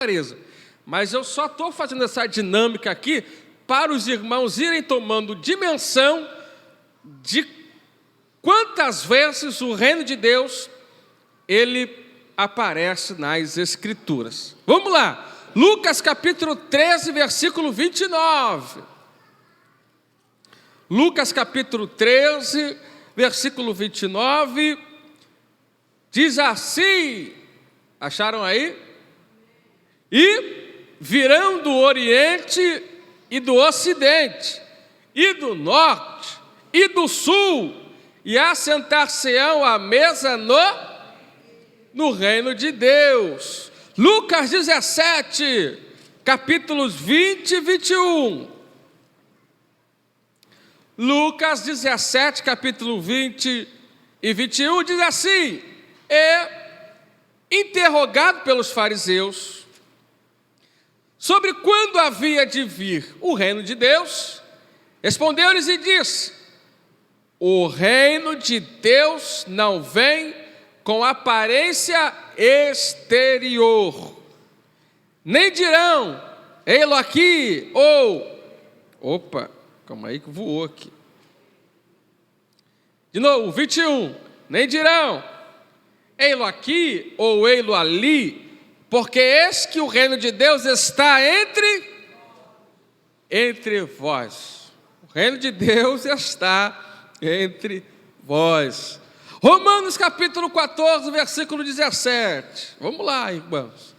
clareza. Mas eu só estou fazendo essa dinâmica aqui para os irmãos irem tomando dimensão de quantas vezes o reino de Deus ele aparece nas Escrituras. Vamos lá, Lucas capítulo 13, versículo 29. Lucas capítulo 13, versículo 29, diz assim, acharam aí? E virão do Oriente e do Ocidente, e do Norte, e do Sul, e assentar-se-ão à mesa no reino de Deus. Lucas 17, capítulos 20 e 21. Lucas 17, capítulo 20 e 21, diz assim: interrogado pelos fariseus sobre quando havia de vir o reino de Deus, respondeu-lhes e disse: o reino de Deus não vem com aparência exterior, nem dirão, ei-lo aqui, ou, calma aí que voou aqui. De novo, 21, nem dirão, ei-lo aqui ou ei-lo ali, porque eis que o reino de Deus está entre vós. O reino de Deus está entre vós. Romanos capítulo 14, versículo 17. Vamos lá, irmãos.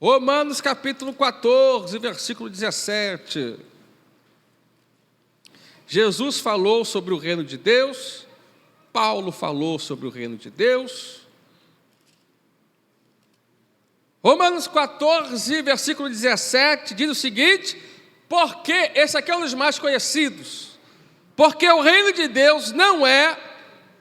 Romanos capítulo 14, versículo 17. Jesus falou sobre o reino de Deus, Paulo falou sobre o reino de Deus. Romanos 14, versículo 17, diz o seguinte: porque, esse aqui é um dos mais conhecidos, porque o reino de Deus não é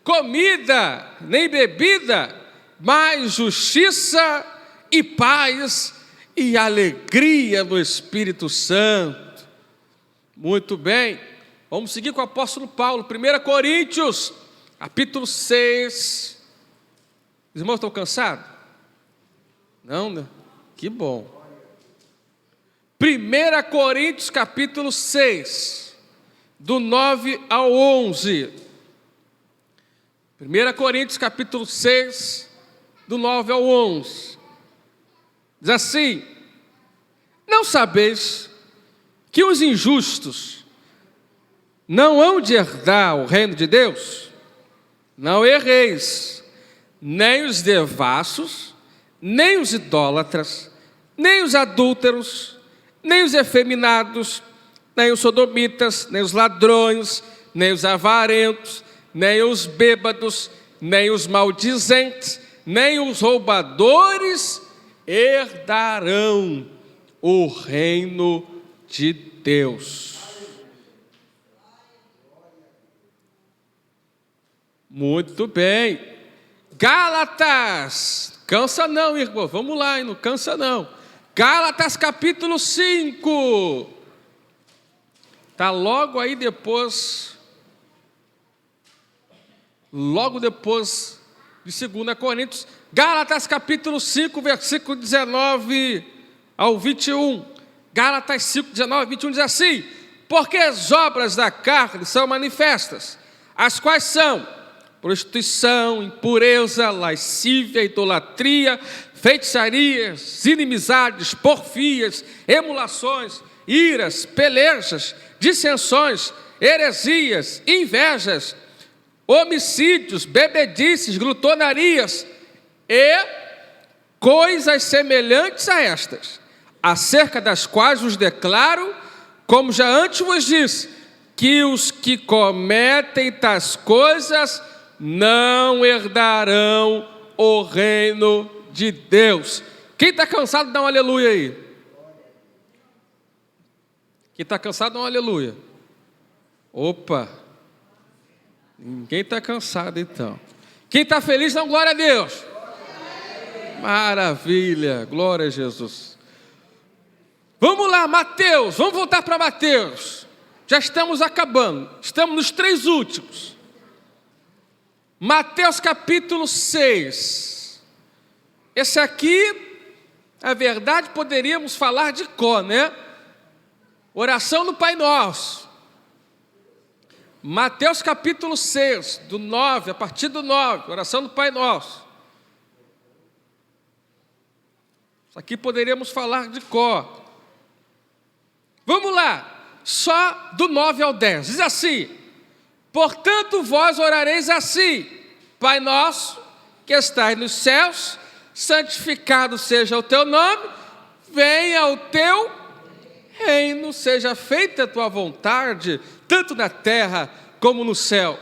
comida nem bebida, mas justiça e paz e alegria no Espírito Santo. Muito bem, vamos seguir com o apóstolo Paulo, 1 Coríntios, capítulo 6. Os irmãos estão cansados? Não, né? Que bom. 1 Coríntios capítulo 6, do 9 ao 11. 1 Coríntios capítulo 6, do 9 ao 11. Diz assim: não sabeis que os injustos não hão de herdar o reino de Deus? Não erreis, nem os devassos, nem os idólatras, nem os adúlteros, nem os efeminados, nem os sodomitas, nem os ladrões, nem os avarentos, nem os bêbados, nem os maldizentes, nem os roubadores herdarão o reino de Deus. Muito bem. Gálatas, cansa não, irmão, vamos lá, não cansa não. Gálatas capítulo 5, está logo aí depois, de 2 Coríntios. Gálatas capítulo 5, versículo 19 ao 21. Gálatas 5, 19 ao 21 diz assim: porque as obras da carne são manifestas, as quais são prostituição, impureza, lascívia, idolatria, feitiçarias, inimizades, porfias, emulações, iras, pelejas, dissensões, heresias, invejas, homicídios, bebedices, glutonarias e coisas semelhantes a estas, acerca das quais vos declaro, como já antes vos disse, que os que cometem tais coisas não herdarão o reino de Deus. Quem está cansado, dá um aleluia aí. Quem está cansado, dá um aleluia. Opa, ninguém está cansado então. Quem está feliz, dá um glória a Deus. Maravilha, glória a Jesus. Vamos lá, Mateus, vamos voltar para Mateus. Já estamos acabando, estamos nos 3 últimos. Mateus capítulo 6. Esse aqui Na verdade, poderíamos falar de cor, né? Oração do Pai Nosso. Mateus capítulo 6, do 9, a partir do 9, oração do Pai Nosso. Isso aqui poderíamos falar de cor. Vamos lá, só do 9 ao 10. Diz assim: portanto vós orareis assim: Pai nosso, que estais nos céus, santificado seja o teu nome, venha o teu reino, seja feita a tua vontade, tanto na terra como no céu.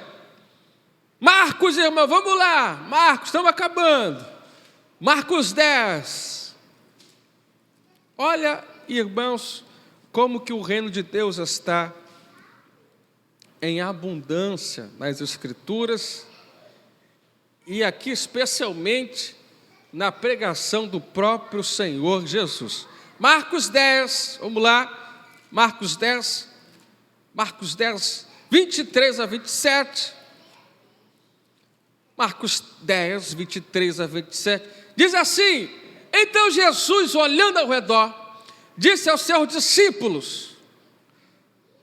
Marcos, irmão, vamos lá. Marcos, estamos acabando. Marcos 10. Olha, irmãos, como que o reino de Deus está em abundância nas Escrituras, e aqui especialmente na pregação do próprio Senhor Jesus. Marcos 10, vamos lá, Marcos 10, 23 a 27, Marcos 10, 23 a 27, diz assim: então Jesus, olhando ao redor, disse aos seus discípulos: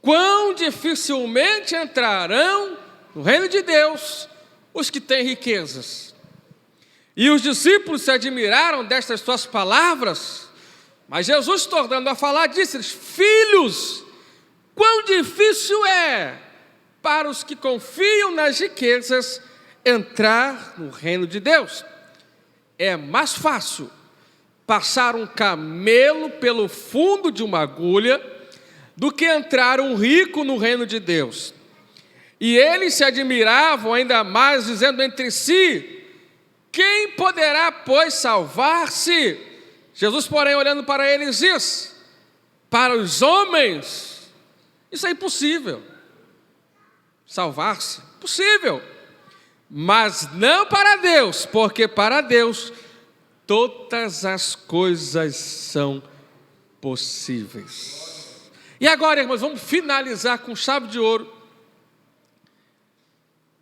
quão dificilmente entrarão no reino de Deus os que têm riquezas. E os discípulos se admiraram destas suas palavras, mas Jesus, tornando a falar, disse-lhes: filhos, quão difícil é para os que confiam nas riquezas entrar no reino de Deus. É mais fácil passar um camelo pelo fundo de uma agulha do que entrar um rico no reino de Deus. E eles se admiravam ainda mais, dizendo entre si: quem poderá, pois, salvar-se? Jesus, porém, olhando para eles, diz: para os homens isso é impossível. Salvar-se, possível, mas não para Deus, porque para Deus todas as coisas são possíveis. E agora, irmãos, vamos finalizar com chave de ouro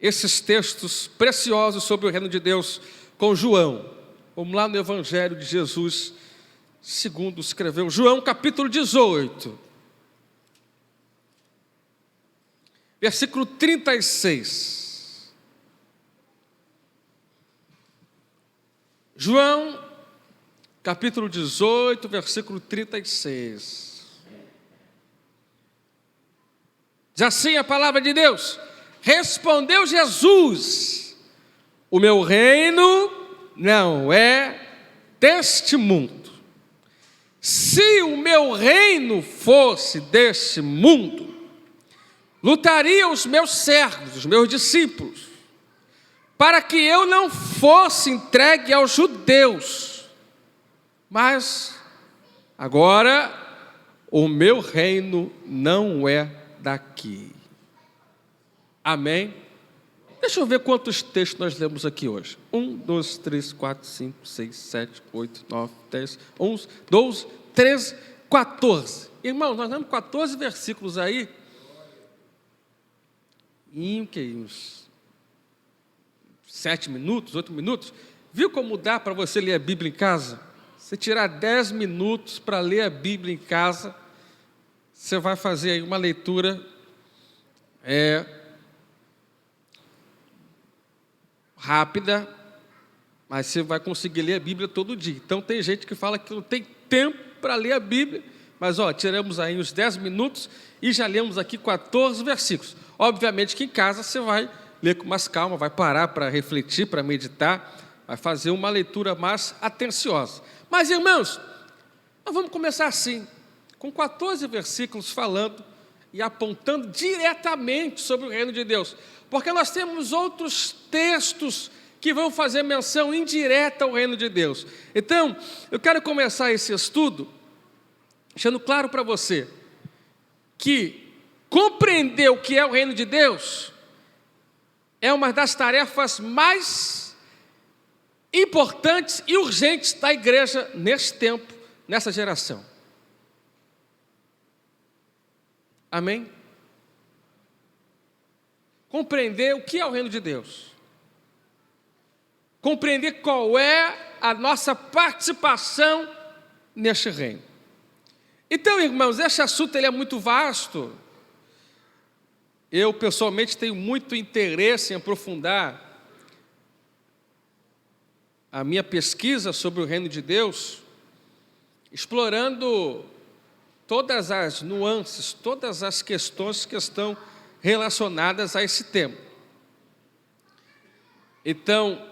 esses textos preciosos sobre o reino de Deus com João. Vamos lá no Evangelho de Jesus, segundo escreveu João, capítulo 18, versículo 36. João, capítulo 18, versículo 36. Diz assim a palavra de Deus: respondeu Jesus: o meu reino não é deste mundo. Se o meu reino fosse deste mundo, lutaria os meus servos, os meus discípulos, para que eu não fosse entregue aos judeus. Mas agora o meu reino não é daqui. Amém? Deixa eu ver quantos textos nós lemos aqui hoje. 1, 2, 3, 4, 5, 6, 7, 8, 9, 10, 11, 12, 13, 14. Irmão, nós lemos 14 versículos aí. Uns 7 minutos, 8 minutos. Viu como dá para você ler a Bíblia em casa? Você tirar 10 minutos para ler a Bíblia em casa, você vai fazer aí uma leitura rápida, mas você vai conseguir ler a Bíblia todo dia. Então tem gente que fala que não tem tempo para ler a Bíblia, mas tiramos aí uns 10 minutos e já lemos aqui 14 versículos. Obviamente que em casa você vai ler com mais calma, vai parar para refletir, para meditar, vai fazer uma leitura mais atenciosa. Mas, irmãos, nós vamos começar assim, com 14 versículos falando e apontando diretamente sobre o reino de Deus, porque nós temos outros textos que vão fazer menção indireta ao reino de Deus. Então, eu quero começar esse estudo deixando claro para você que compreender o que é o reino de Deus é uma das tarefas mais importantes e urgentes da igreja nesse tempo, nessa geração. Amém? Compreender o que é o reino de Deus. Compreender qual é a nossa participação neste reino. Então, irmãos, esse assunto ele é muito vasto. Eu, pessoalmente, tenho muito interesse em aprofundar a minha pesquisa sobre o reino de Deus, explorando todas as nuances, todas as questões que estão relacionadas a esse tema. Então,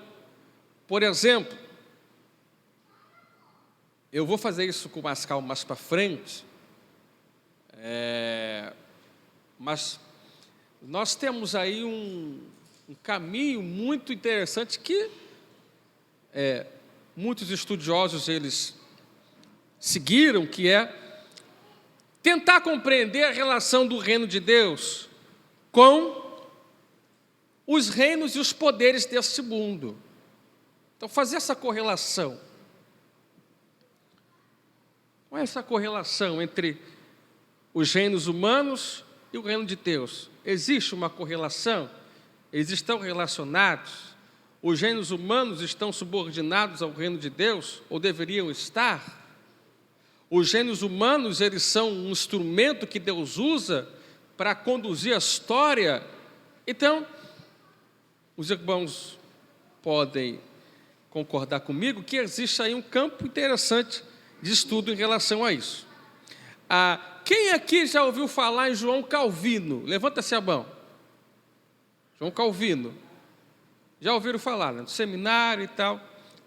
por exemplo, eu vou fazer isso com mais calma mais para frente, mas nós temos aí um caminho muito interessante que muitos estudiosos eles seguiram, que é tentar compreender a relação do reino de Deus com os reinos e os poderes deste mundo. Então, fazer essa correlação. Qual é essa correlação entre os reinos humanos e o reino de Deus? Existe uma correlação? Eles estão relacionados? Os reinos humanos estão subordinados ao reino de Deus? Ou deveriam estar? Os reinos humanos, eles são um instrumento que Deus usa para conduzir a história. Então, os irmãos podem concordar comigo que existe aí um campo interessante de estudo em relação a isso. Quem aqui já ouviu falar em João Calvino? Levanta-se a mão. João Calvino. Já ouviram falar, né? No seminário e tal.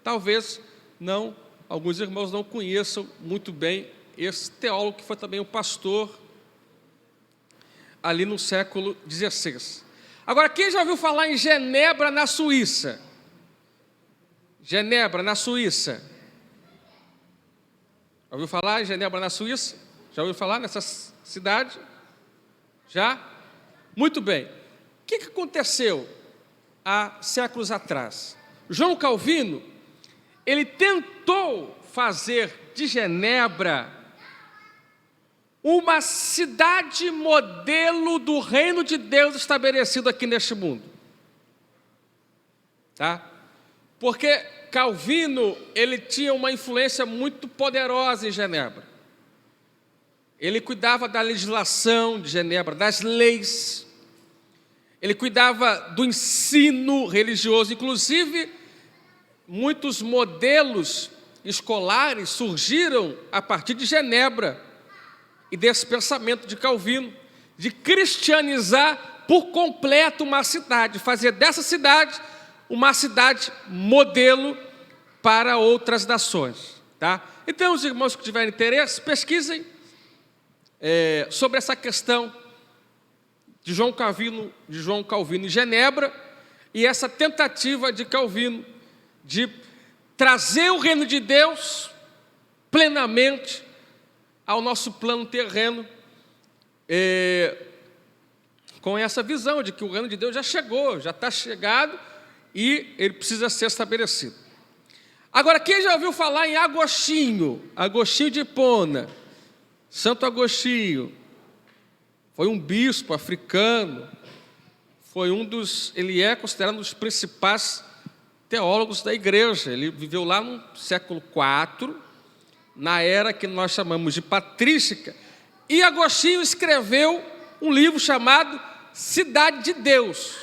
Talvez não, alguns irmãos não conheçam muito bem esse teólogo que foi também um pastor ali no século XVI. Agora, quem já ouviu falar em Genebra, na Suíça? Genebra, na Suíça. Já ouviu falar em Genebra, na Suíça? Já ouviu falar nessa cidade? Já? Muito bem. O que aconteceu há séculos atrás? João Calvino, ele tentou fazer de Genebra uma cidade modelo do reino de Deus estabelecido aqui neste mundo. Tá? Porque Calvino, ele tinha uma influência muito poderosa em Genebra. Ele cuidava da legislação de Genebra, das leis. Ele cuidava do ensino religioso. Inclusive, muitos modelos escolares surgiram a partir de Genebra e desse pensamento de Calvino, de cristianizar por completo uma cidade, fazer dessa cidade uma cidade modelo para outras nações. Tá? Então, os irmãos que tiverem interesse, pesquisem sobre essa questão de João Calvino em Genebra e essa tentativa de Calvino de trazer o reino de Deus plenamente ao nosso plano terreno, com essa visão de que o reino de Deus já chegou, já está chegado e ele precisa ser estabelecido. Agora, quem já ouviu falar em Agostinho de Hipona? Santo Agostinho foi um bispo africano, ele é considerado um dos principais teólogos da igreja. Ele viveu lá no século IV, na era que nós chamamos de patrística, e Agostinho escreveu um livro chamado Cidade de Deus.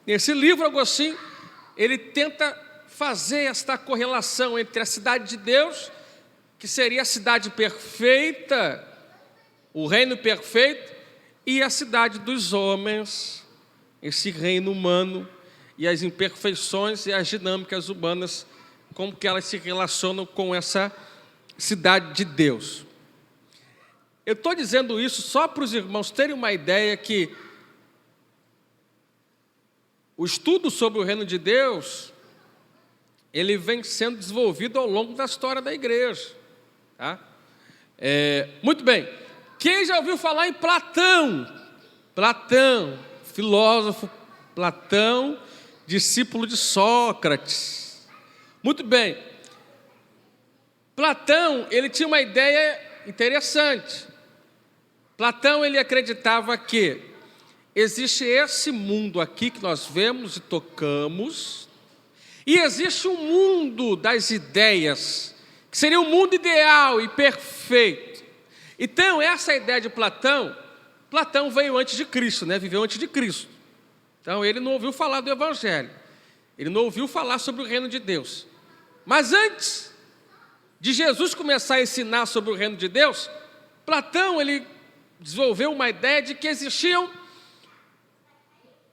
Nesse livro, Agostinho, ele tenta fazer esta correlação entre a cidade de Deus, que seria a cidade perfeita, o reino perfeito, e a cidade dos homens, esse reino humano, e as imperfeições e as dinâmicas humanas, como que elas se relacionam com essa cidade de Deus. Eu estou dizendo isso só para os irmãos terem uma ideia que o estudo sobre o reino de Deus, ele vem sendo desenvolvido ao longo da história da igreja. Tá? Muito bem. Quem já ouviu falar em Platão? Platão, filósofo Platão, discípulo de Sócrates. Muito bem. Platão, ele tinha uma ideia interessante. Platão, ele acreditava que existe esse mundo aqui que nós vemos e tocamos, e existe um mundo das ideias, que que seria um mundo ideal e perfeito. Então, essa ideia de Platão veio antes de Cristo, né? Viveu antes de Cristo. Então, ele não ouviu falar do Evangelho, ele não ouviu falar sobre o reino de Deus. Mas antes de Jesus começar a ensinar sobre o reino de Deus, Platão ele desenvolveu uma ideia de que existiam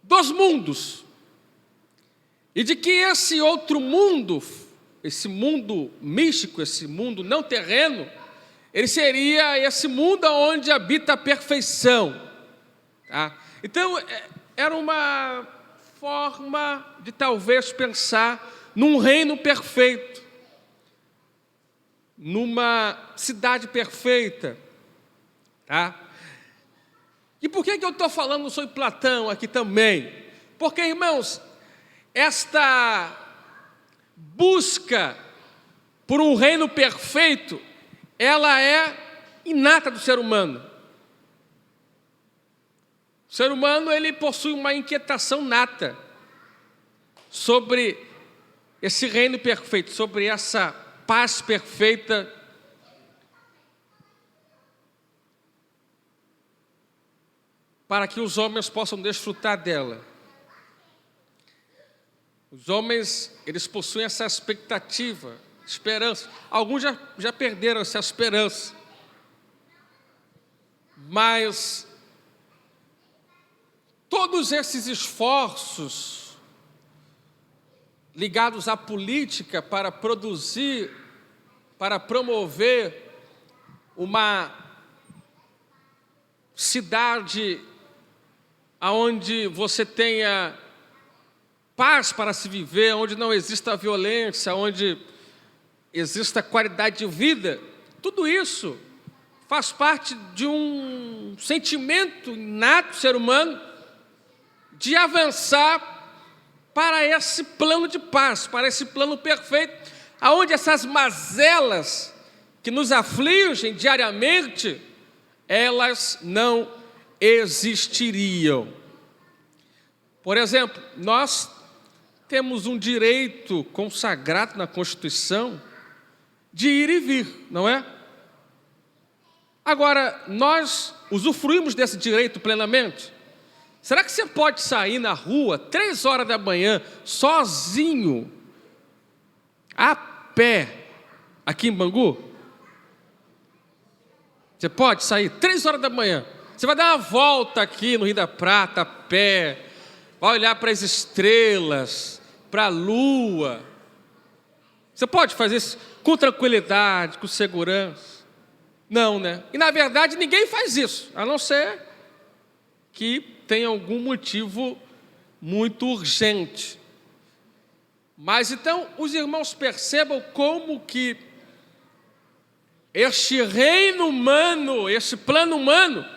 dois mundos, e de que esse outro mundo, esse mundo místico, esse mundo não terreno, ele seria esse mundo onde habita a perfeição. Tá? Então, era uma forma de talvez pensar num reino perfeito, numa cidade perfeita. Tá? E por que eu estou falando sobre Platão aqui também? Porque, irmãos, esta busca por um reino perfeito, ela é inata do ser humano. O ser humano, ele possui uma inquietação nata sobre esse reino perfeito, sobre essa paz perfeita, para que os homens possam desfrutar dela. Os homens, eles possuem essa expectativa, esperança. Alguns já perderam essa esperança. Mas todos esses esforços ligados à política para produzir, para promover uma cidade onde você tenha paz para se viver, onde não exista violência, onde exista qualidade de vida, tudo isso faz parte de um sentimento inato do ser humano de avançar para esse plano de paz, para esse plano perfeito, aonde essas mazelas que nos afligem diariamente, elas não existiriam. Por exemplo, nós temos um direito consagrado na Constituição de ir e vir, não é? Agora, nós usufruímos desse direito plenamente? Será que você pode sair na rua 3 horas da manhã, sozinho, a pé, aqui em Bangu? Você pode sair 3 horas da manhã, você vai dar uma volta aqui no Rio da Prata, a pé, vai olhar para as estrelas, para a lua. Você pode fazer isso com tranquilidade, com segurança? Não, né? E na verdade ninguém faz isso, a não ser que tenha algum motivo muito urgente. Mas então os irmãos percebam como que este reino humano, este plano humano,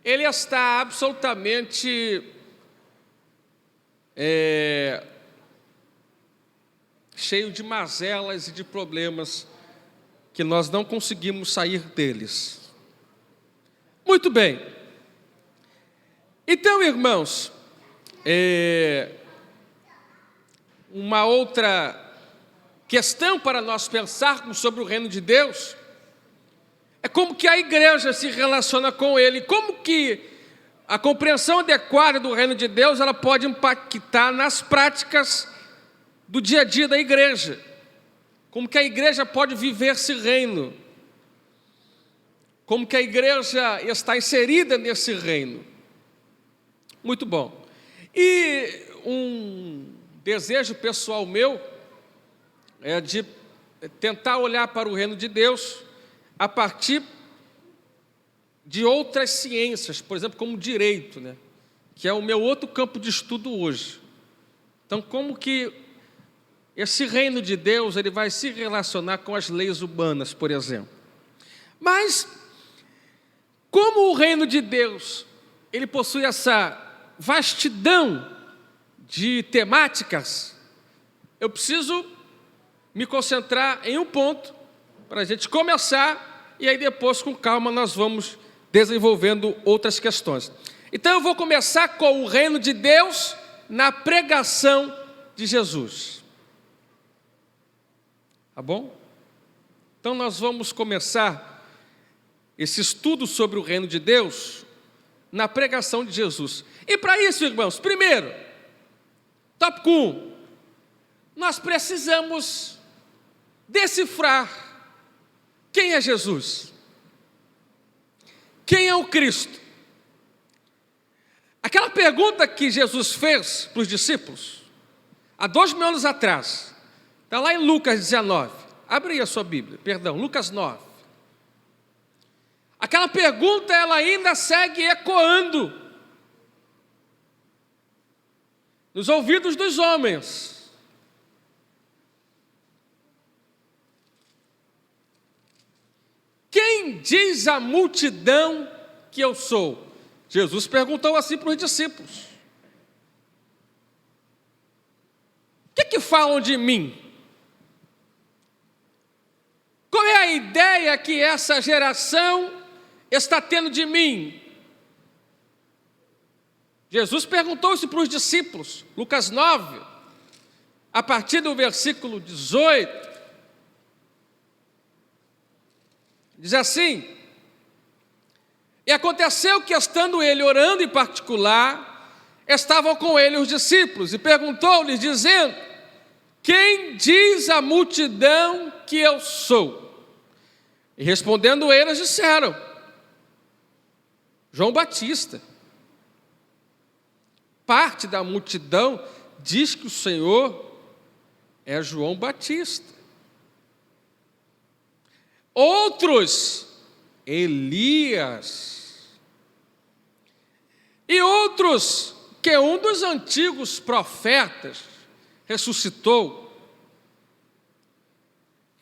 ele está absolutamente cheio de mazelas e de problemas que nós não conseguimos sair deles. Muito bem. Então, irmãos, uma outra questão para nós pensarmos sobre o reino de Deus é como que a igreja se relaciona com ele, como que a compreensão adequada do reino de Deus ela pode impactar nas práticas do dia a dia da igreja, como que a igreja pode viver esse reino, como que a igreja está inserida nesse reino. Muito bom. E um desejo pessoal meu é de tentar olhar para o reino de Deus a partir de outras ciências, por exemplo, como o direito, né? Que é o meu outro campo de estudo hoje. Então, como que esse reino de Deus ele vai se relacionar com as leis humanas, por exemplo. Mas, como o reino de Deus ele possui essa vastidão de temáticas, eu preciso me concentrar em um ponto para a gente começar e aí depois com calma nós vamos desenvolvendo outras questões. Então eu vou começar com o reino de Deus na pregação de Jesus. Tá bom? Então nós vamos começar esse estudo sobre o reino de Deus na pregação de Jesus. E para isso, irmãos, primeiro, tópico 1, nós precisamos decifrar quem é Jesus. Quem é o Cristo? Aquela pergunta que Jesus fez para os discípulos, há 2.000 anos atrás, está lá em Lucas 19, abre aí a sua Bíblia, perdão, Lucas 9. Aquela pergunta, ela ainda segue ecoando nos ouvidos dos homens. Quem diz a multidão que eu sou? Jesus perguntou assim para os discípulos. O que falam de mim? Qual é a ideia que essa geração está tendo de mim? Jesus perguntou isso para os discípulos, Lucas 9, a partir do versículo 18, diz assim: e aconteceu que, estando ele orando em particular, estavam com ele os discípulos, e perguntou-lhes, dizendo: quem diz a multidão que eu sou? E respondendo eles, disseram: João Batista. Parte da multidão diz que o Senhor é João Batista. Outros, Elias. E outros, que um dos antigos profetas ressuscitou.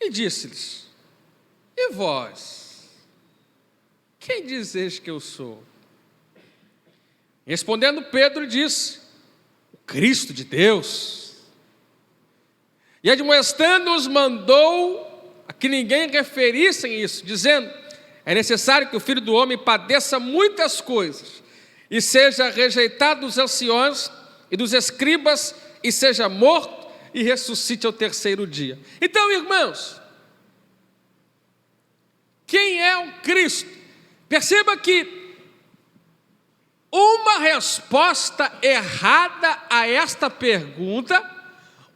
E disse-lhes: e vós, quem dizeis que eu sou? Respondendo Pedro, disse: o Cristo de Deus. E admoestando-os, mandou a que ninguém referissem isso, dizendo: é necessário que o Filho do Homem padeça muitas coisas, e seja rejeitado dos anciões e dos escribas, e seja morto, e ressuscite ao terceiro dia. Então, irmãos, quem é o Cristo? Perceba que uma resposta errada a esta pergunta,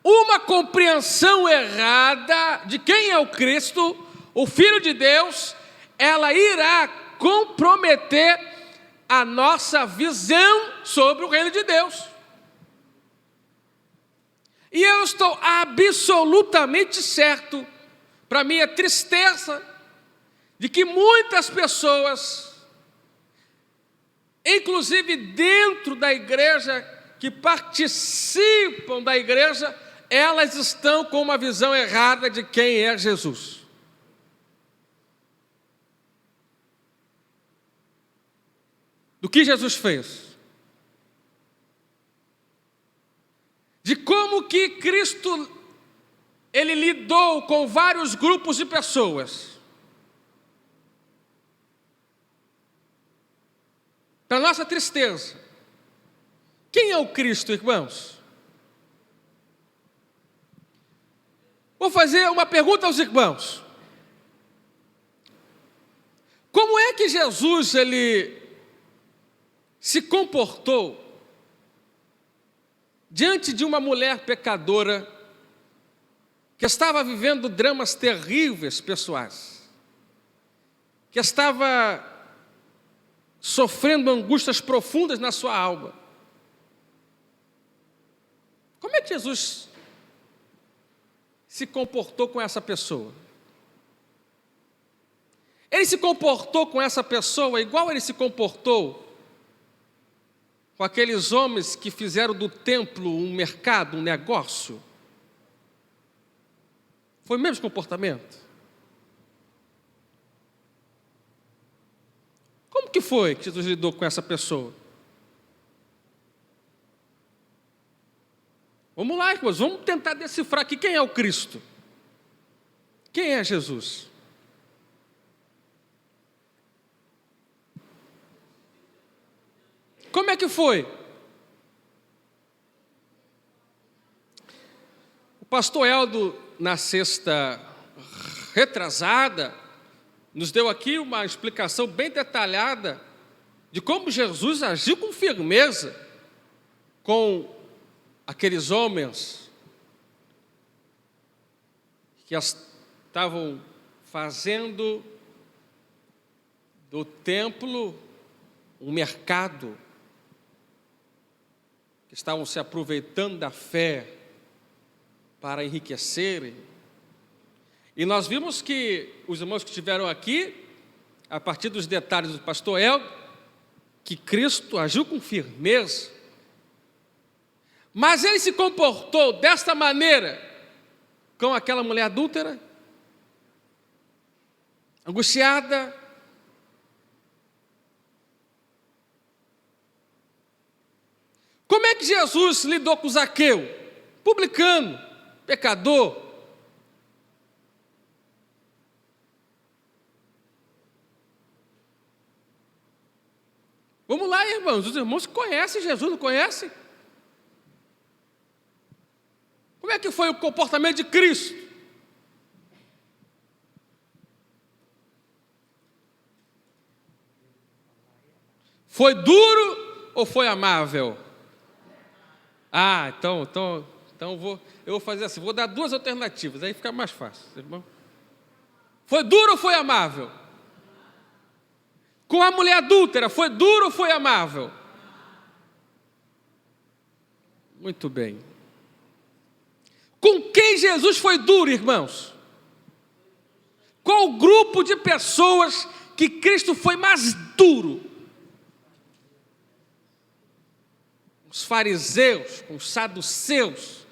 uma compreensão errada de quem é o Cristo, o Filho de Deus, ela irá comprometer a nossa visão sobre o reino de Deus. E eu estou absolutamente certo, para minha tristeza, de que muitas pessoas, inclusive dentro da igreja, que participam da igreja, elas estão com uma visão errada de quem é Jesus. Do que Jesus fez. De como que Cristo, ele lidou com vários grupos de pessoas. Para nossa tristeza, quem é o Cristo, irmãos? Vou fazer uma pergunta aos irmãos. Como é que Jesus, ele se comportou diante de uma mulher pecadora que estava vivendo dramas terríveis pessoais, que estava sofrendo angústias profundas na sua alma? Como é que Jesus se comportou com essa pessoa? Ele se comportou com essa pessoa igual ele se comportou com aqueles homens que fizeram do templo um mercado, um negócio? Foi o mesmo comportamento? Como que foi que Jesus lidou com essa pessoa? Vamos lá, irmãos, vamos tentar decifrar aqui quem é o Cristo. Quem é Jesus? Como é que foi? O pastor Eldo, na sexta retrasada, nos deu aqui uma explicação bem detalhada de como Jesus agiu com firmeza com aqueles homens que estavam fazendo do templo um mercado, que estavam se aproveitando da fé para enriquecerem. E nós vimos que os irmãos que estiveram aqui, a partir dos detalhes do pastor El, que Cristo agiu com firmeza, mas ele se comportou desta maneira com aquela mulher adúltera, angustiada. Como é que Jesus lidou com Zaqueu? Publicano, pecador. Vamos lá, irmãos, os irmãos conhecem Jesus, não conhecem? Como é que foi o comportamento de Cristo? Foi duro ou foi amável? Então eu vou fazer assim, vou dar duas alternativas, aí fica mais fácil, irmão. Foi duro ou foi amável? Com a mulher adúltera, foi duro ou foi amável? Muito bem. Com quem Jesus foi duro, irmãos? Qual o grupo de pessoas que Cristo foi mais duro? Os fariseus, com os saduceus,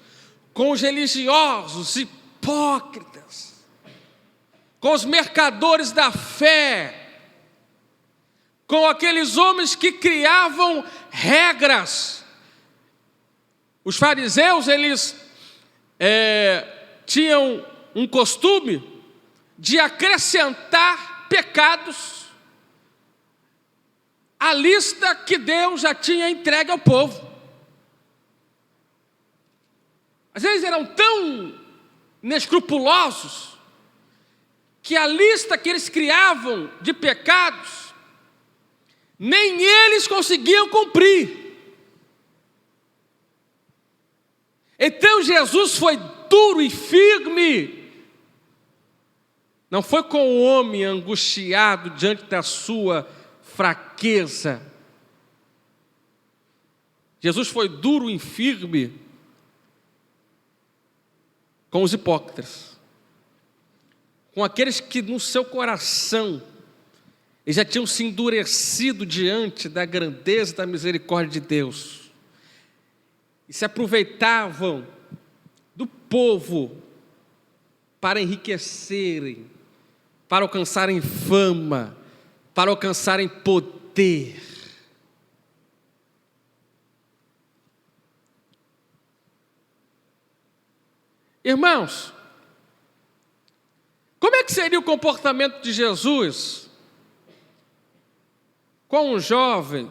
com os religiosos, hipócritas, com os mercadores da fé, com aqueles homens que criavam regras. Os fariseus, eles tinham um costume de acrescentar pecados à lista que Deus já tinha entregue ao povo. Às vezes eram tão inescrupulosos que a lista que eles criavam de pecados, nem eles conseguiam cumprir. Então Jesus foi duro e firme. Não foi com o homem angustiado diante da sua fraqueza. Jesus foi duro e firme com os hipócritas, com aqueles que no seu coração eles já tinham se endurecido diante da grandeza e da misericórdia de Deus, e se aproveitavam do povo para enriquecerem, para alcançarem fama, para alcançarem poder. Irmãos, como é que seria o comportamento de Jesus com um jovem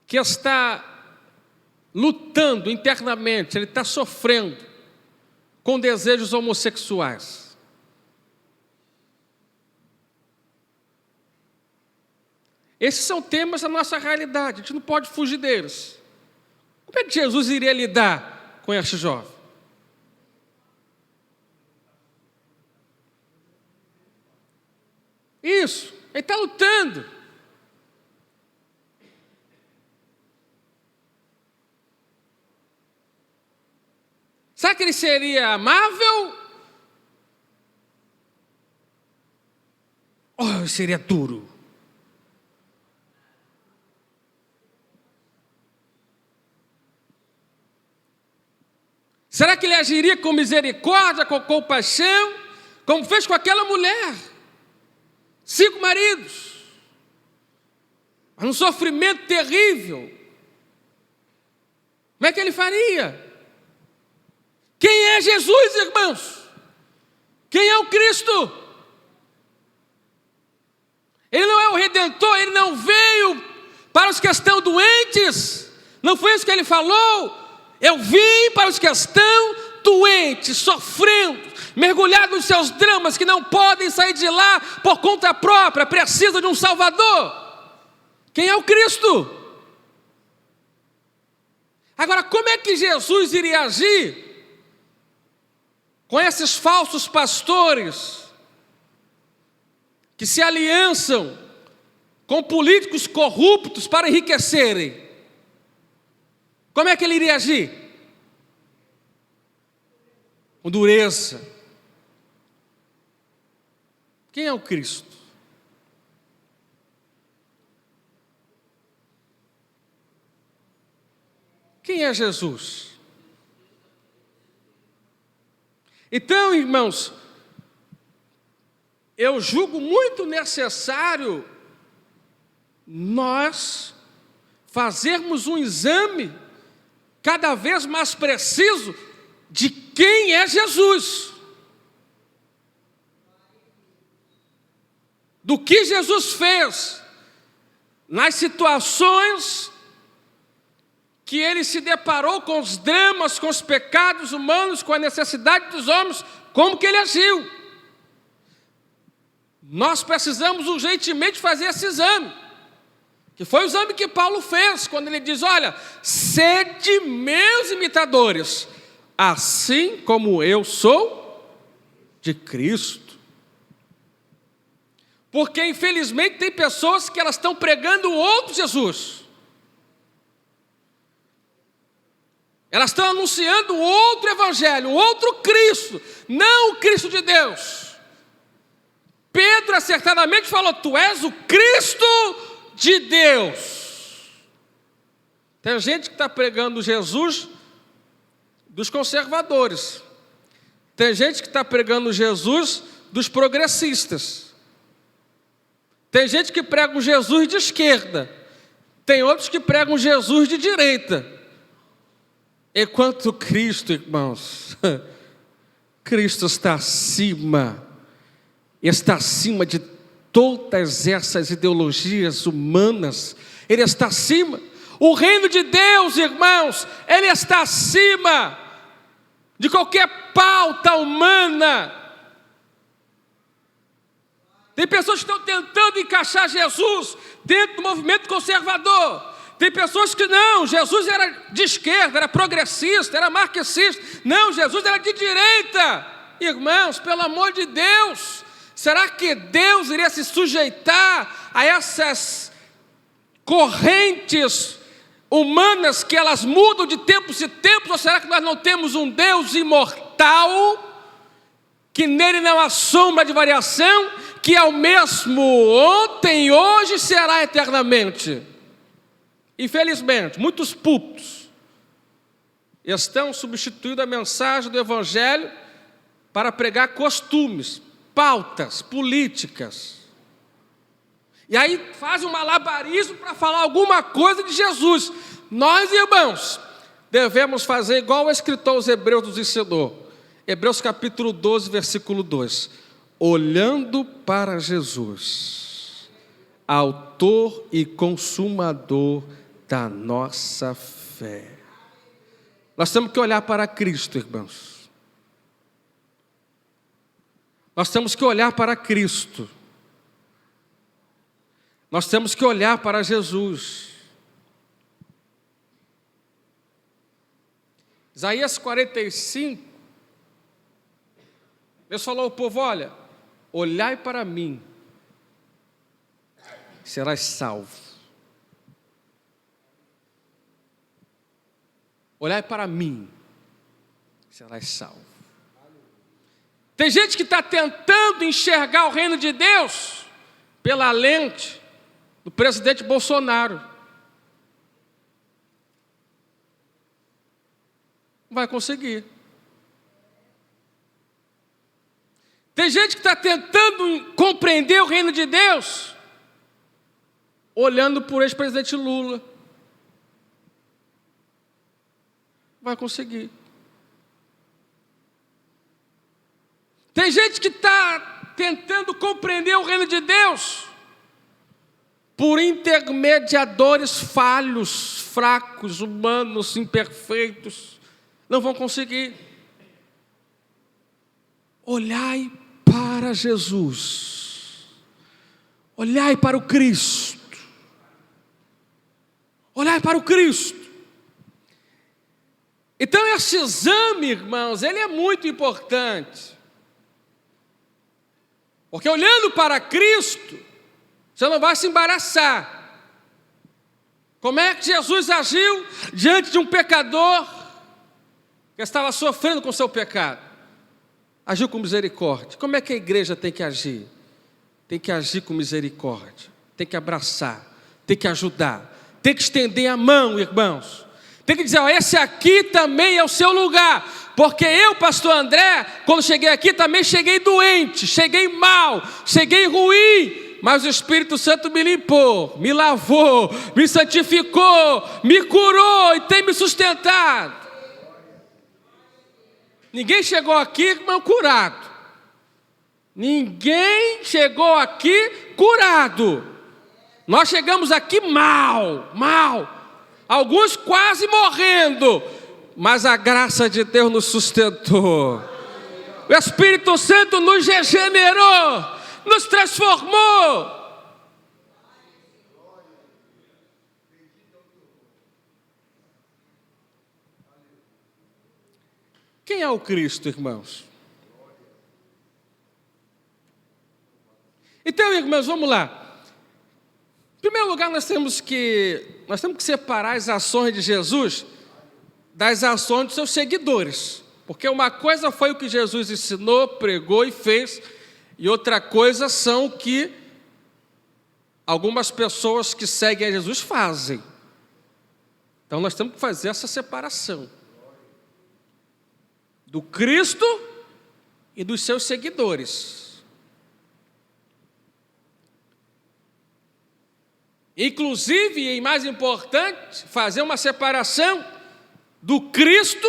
que está lutando internamente, ele está sofrendo com desejos homossexuais? Esses são temas da nossa realidade, a gente não pode fugir deles. Como é que Jesus iria lidar com este jovem? Isso, ele está lutando. Será que ele seria amável? Ou ele seria duro? Será que ele agiria com misericórdia, com compaixão, como fez com aquela mulher? 5 maridos, um sofrimento terrível. Como é que ele faria? Quem é Jesus, irmãos? Quem é o Cristo? Ele não é o Redentor, ele não veio para os que estão doentes. Não foi isso que ele falou? Eu vim para os que estão doentes, sofrendo, mergulhado nos seus dramas, que não podem sair de lá por conta própria, precisa de um Salvador. Quem é o Cristo? Agora, como é que Jesus iria agir com esses falsos pastores que se aliançam com políticos corruptos para enriquecerem? Como é que ele iria agir? Com dureza. Quem é o Cristo? Quem é Jesus? Então, irmãos, eu julgo muito necessário nós fazermos um exame cada vez mais preciso de quem é Jesus. Do que Jesus fez nas situações que ele se deparou com os dramas, com os pecados humanos, com a necessidade dos homens, como que ele agiu. Nós precisamos urgentemente fazer esse exame, que foi o exame que Paulo fez, quando ele diz, olha, sede meus imitadores, assim como eu sou de Cristo. Porque infelizmente tem pessoas que elas estão pregando outro Jesus. Elas estão anunciando outro evangelho, outro Cristo, não o Cristo de Deus. Pedro acertadamente falou, tu és o Cristo de Deus. Tem gente que está pregando Jesus dos conservadores. Tem gente que está pregando Jesus dos progressistas. Tem gente que prega um Jesus de esquerda. Tem outros que pregam Jesus de direita. Enquanto Cristo, irmãos, Cristo está acima de todas essas ideologias humanas. Ele está acima. O reino de Deus, irmãos, ele está acima de qualquer pauta humana. Tem pessoas que estão tentando encaixar Jesus dentro do movimento conservador. Tem pessoas que não, Jesus era de esquerda, era progressista, era marxista. Não, Jesus era de direita. Irmãos, pelo amor de Deus, será que Deus iria se sujeitar a essas correntes humanas que elas mudam de tempos e tempos? Ou será que nós não temos um Deus imortal, que nele não há sombra de variação, que é o mesmo ontem, hoje e será eternamente? Infelizmente, muitos púlpitos estão substituindo a mensagem do Evangelho para pregar costumes, pautas, políticas. E aí fazem um malabarismo para falar alguma coisa de Jesus. Nós, irmãos, devemos fazer igual o escritor aos Hebreus nos ensinou. Hebreus capítulo 12, versículo 2. Olhando para Jesus, autor e consumador da nossa fé. Nós temos que olhar para Cristo, irmãos. Nós temos que olhar para Cristo. Nós temos que olhar para Jesus. Isaías 45, Deus falou ao povo, olha, olhai para mim, serás salvo. Olhai para mim, serás salvo. Tem gente que está tentando enxergar o reino de Deus pela lente do presidente Bolsonaro. Não vai conseguir. Tem gente que está tentando compreender o reino de Deus olhando para o ex-presidente Lula. Vai conseguir. Tem gente que está tentando compreender o reino de Deus por intermediadores falhos, fracos, humanos, imperfeitos. Não vão conseguir. olhai para Jesus, olhai para o Cristo, olhai para o Cristo. Então esse exame, irmãos, ele é muito importante, porque olhando para Cristo, você não vai se embaraçar. Como é que Jesus agiu diante de um pecador que estava sofrendo com o seu pecado? Agiu com misericórdia. Como é que a igreja tem que agir? Tem que agir com misericórdia, tem que abraçar, tem que ajudar, tem que estender a mão, irmãos. Tem que dizer, ó, esse aqui também é o seu lugar, porque eu, pastor André, quando cheguei aqui também cheguei doente, cheguei mal, cheguei ruim, mas o Espírito Santo me limpou, me lavou, me santificou, me curou e tem me sustentado. Ninguém chegou aqui, irmão, curado. Ninguém chegou aqui curado. Nós chegamos aqui mal. Alguns quase morrendo, mas a graça de Deus nos sustentou. O Espírito Santo nos regenerou, nos transformou. Quem é o Cristo, irmãos? Então, irmãos, vamos lá. Em primeiro lugar, nós temos que separar as ações de Jesus das ações dos seus seguidores. Porque uma coisa foi o que Jesus ensinou, pregou e fez, e outra coisa são o que algumas pessoas que seguem a Jesus fazem. Então nós temos que fazer essa separação do Cristo e dos seus seguidores. Inclusive, e mais importante, fazer uma separação do Cristo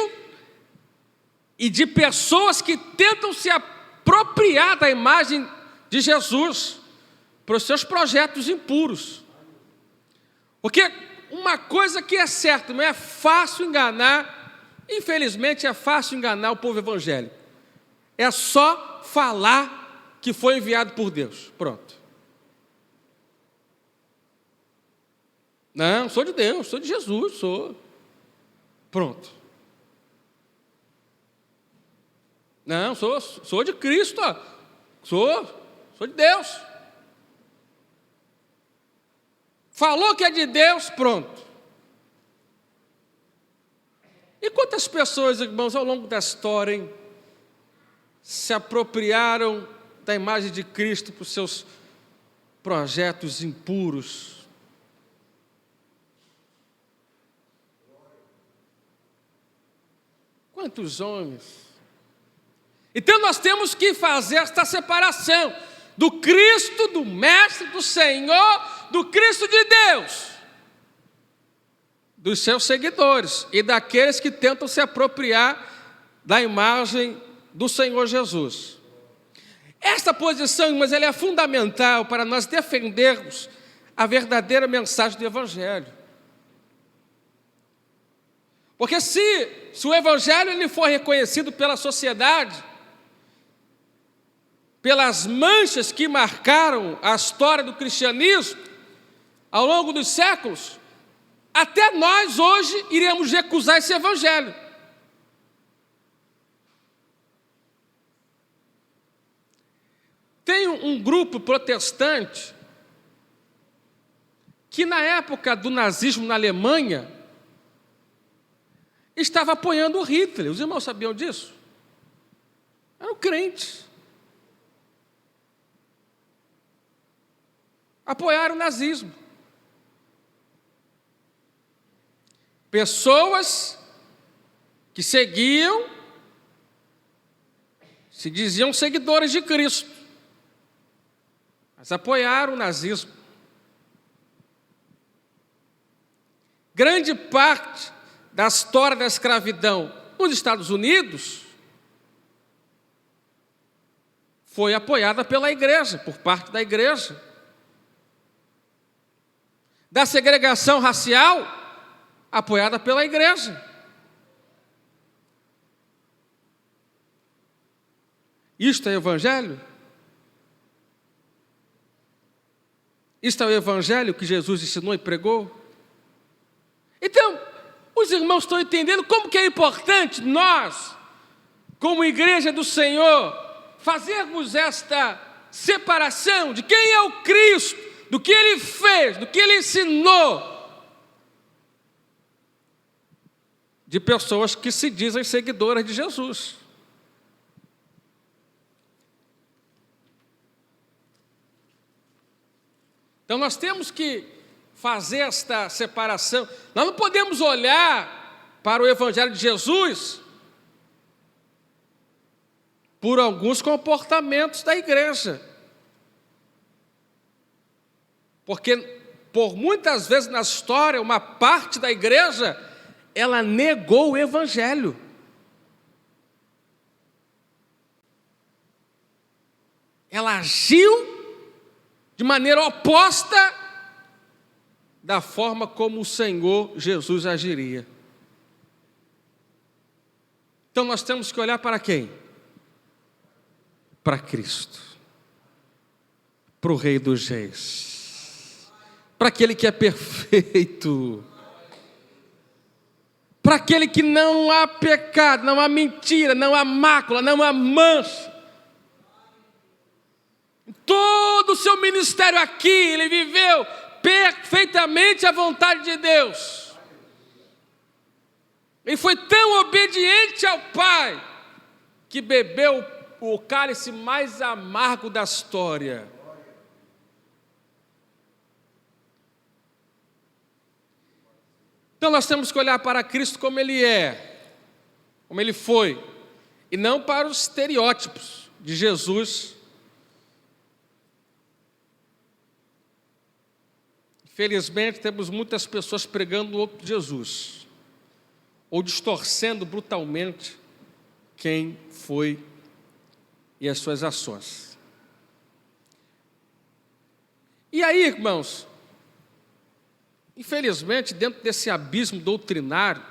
e de pessoas que tentam se apropriar da imagem de Jesus para os seus projetos impuros. Porque uma coisa que é certa, não é fácil enganar, infelizmente é fácil enganar o povo evangélico. É só falar que foi enviado por Deus. Pronto. Não, sou de Deus, sou de Jesus, sou. Pronto. Não, sou de Cristo, sou de Deus. Falou que é de Deus, pronto. E quantas pessoas, irmãos, ao longo da história, hein, se apropriaram da imagem de Cristo para os seus projetos impuros? Quantos homens? Então nós temos que fazer esta separação do Cristo, do Mestre, do Senhor, do Cristo de Deus, dos seus seguidores e daqueles que tentam se apropriar da imagem do Senhor Jesus. Esta posição, irmãos, ela é fundamental para nós defendermos a verdadeira mensagem do Evangelho. Porque se o Evangelho ele for reconhecido pela sociedade, pelas manchas que marcaram a história do cristianismo ao longo dos séculos, até nós hoje iremos recusar esse Evangelho. Tem um grupo protestante que na época do nazismo na Alemanha estava apoiando o Hitler. Os irmãos sabiam disso? Eram crentes. Apoiaram o nazismo. Pessoas que seguiam, se diziam seguidores de Cristo, mas apoiaram o nazismo. Grande parte da história da escravidão nos Estados Unidos foi apoiada pela igreja, por parte da igreja. Da segregação racial, apoiada pela igreja. Isto é evangelho? Isto é o evangelho que Jesus ensinou e pregou? Então, os irmãos estão entendendo como que é importante nós, como igreja do Senhor, fazermos esta separação de quem é o Cristo, do que Ele fez, do que Ele ensinou, de pessoas que se dizem seguidoras de Jesus. Então nós temos que fazer esta separação. Nós não podemos olhar para o Evangelho de Jesus por alguns comportamentos da igreja. Porque por muitas vezes na história, uma parte da igreja, ela negou o Evangelho. Ela agiu de maneira oposta da forma como o Senhor Jesus agiria. Então nós temos que olhar para quem? Para Cristo, para o Rei dos Reis, para aquele que é perfeito, para aquele que não há pecado, não há mentira, não há mácula, não há mancha. Todo o seu ministério aqui, ele viveu perfeitamente a vontade de Deus. Ele foi tão obediente ao Pai que bebeu o cálice mais amargo da história. Então nós temos que olhar para Cristo como Ele é, como Ele foi, e não para os estereótipos de Jesus. Infelizmente, temos muitas pessoas pregando o outro Jesus, ou distorcendo brutalmente quem foi e as suas ações. E aí, irmãos, infelizmente, dentro desse abismo doutrinário,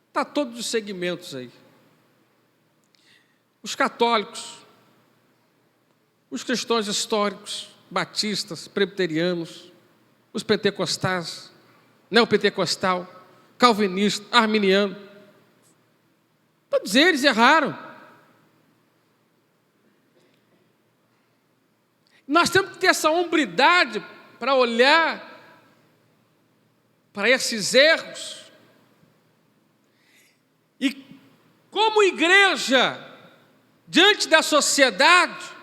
está todos os segmentos aí. Os católicos, os cristãos históricos, batistas, presbiterianos, os pentecostais, neopentecostal, calvinista, arminiano. Todos eles erraram. Nós temos que ter essa hombridade para olhar para esses erros e, como igreja, diante da sociedade,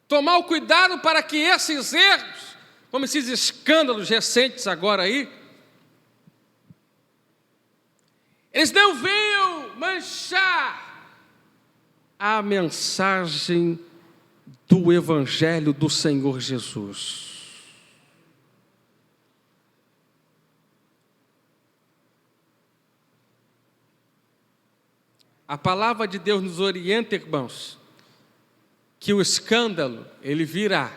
tomar o cuidado para que esses erros, como esses escândalos recentes agora aí, eles não venham manchar a mensagem do Evangelho do Senhor Jesus. A palavra de Deus nos orienta, irmãos, que o escândalo, ele virá.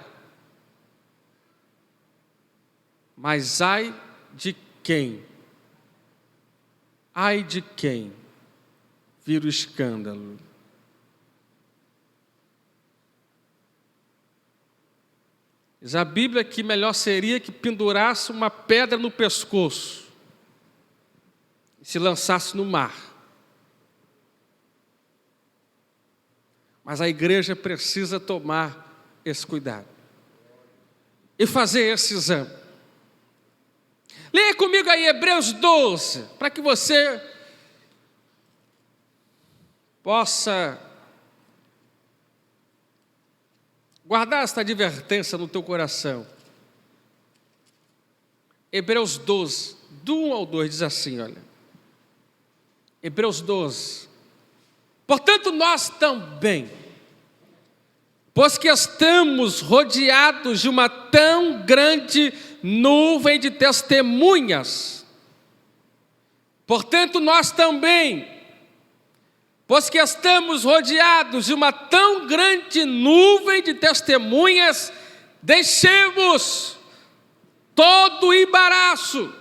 Mas ai de quem? Ai de quem vira o escândalo? Diz a Bíblia que melhor seria que pendurasse uma pedra no pescoço e se lançasse no mar. Mas a igreja precisa tomar esse cuidado e fazer esse exame. Leia comigo aí Hebreus 12, para que você possa guardar esta advertência no teu coração. Hebreus 12, do 1 ao 2, diz assim, olha. Hebreus 12. Portanto, nós também, pois que estamos rodeados de uma tão grande nuvem de testemunhas. Portanto, nós também, pois que estamos rodeados de uma tão grande nuvem de testemunhas, deixemos todo o embaraço,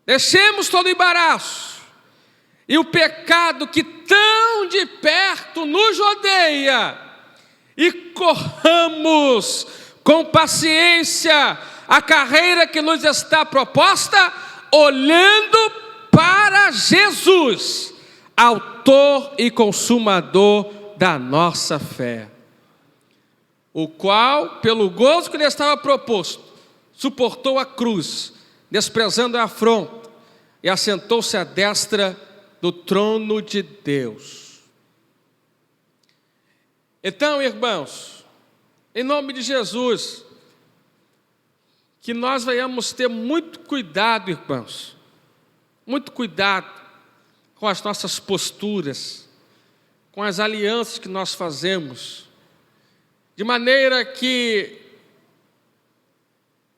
Deixemos todo o embaraço e o pecado que tão de perto nos odeia e corramos com paciência a carreira que nos está proposta, olhando para Jesus, autor e consumador da nossa fé, o qual, pelo gozo que lhe estava proposto, suportou a cruz, desprezando a afronta, e assentou-se à destra do trono de Deus. Então, irmãos, em nome de Jesus, que nós venhamos ter muito cuidado, irmãos, muito cuidado com as nossas posturas, com as alianças que nós fazemos, de maneira que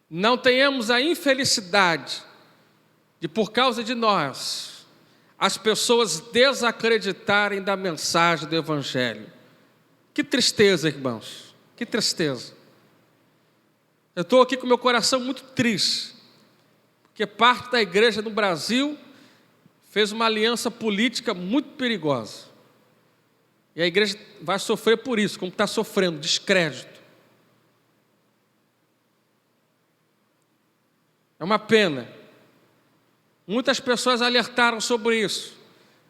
não tenhamos a infelicidade de, por causa de nós, as pessoas desacreditarem da mensagem do Evangelho. Que tristeza, irmãos, que tristeza. Eu estou aqui com meu coração muito triste, porque parte da igreja no Brasil fez uma aliança política muito perigosa. E a igreja vai sofrer por isso, como está sofrendo, descrédito. É uma pena. Muitas pessoas alertaram sobre isso,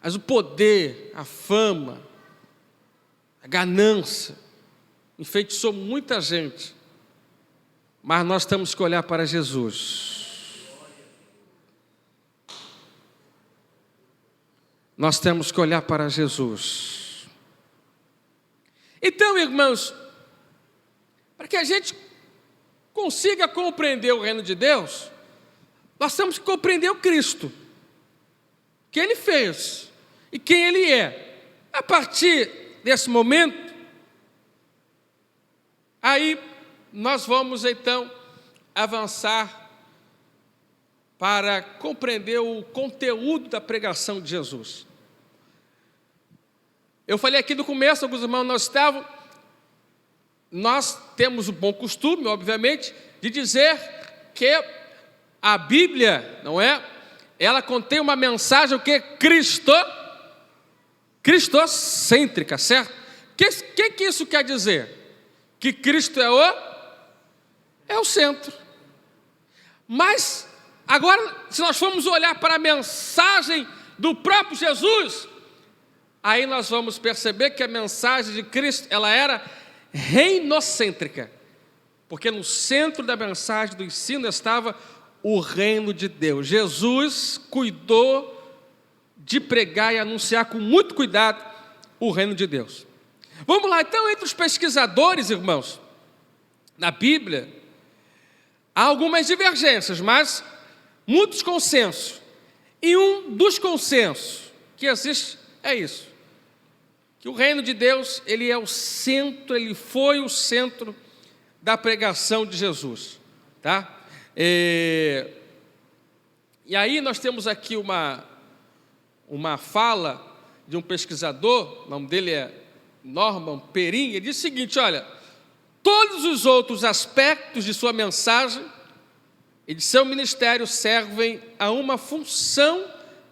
mas o poder, a fama, a ganância enfeitiçou muita gente. Mas nós temos que olhar para Jesus. Nós temos que olhar para Jesus. Então, irmãos, para que a gente consiga compreender o reino de Deus, nós temos que compreender o Cristo, o que Ele fez e quem Ele é. A partir desse momento, aí nós vamos então avançar para compreender o conteúdo da pregação de Jesus. Eu falei aqui no começo, alguns irmãos não estavam, nós temos o bom costume, obviamente, de dizer que a Bíblia, não é? Ela contém uma mensagem, o que? Cristocêntrica, certo? O que isso quer dizer? Que Cristo é o centro. Mas, agora, se nós formos olhar para a mensagem do próprio Jesus, aí nós vamos perceber que a mensagem de Cristo, ela era reinocêntrica, porque no centro da mensagem do ensino estava o reino de Deus. Jesus cuidou de pregar e anunciar com muito cuidado o reino de Deus. Vamos lá, então, entre os pesquisadores, irmãos, na Bíblia, há algumas divergências, mas muitos consensos. E um dos consensos que existe é isso: que o reino de Deus, ele é o centro, ele foi o centro da pregação de Jesus, tá? E aí nós temos aqui uma fala de um pesquisador, o nome dele é Norman Perin. Ele diz o seguinte: olha, todos os outros aspectos de sua mensagem e de seu ministério servem a uma função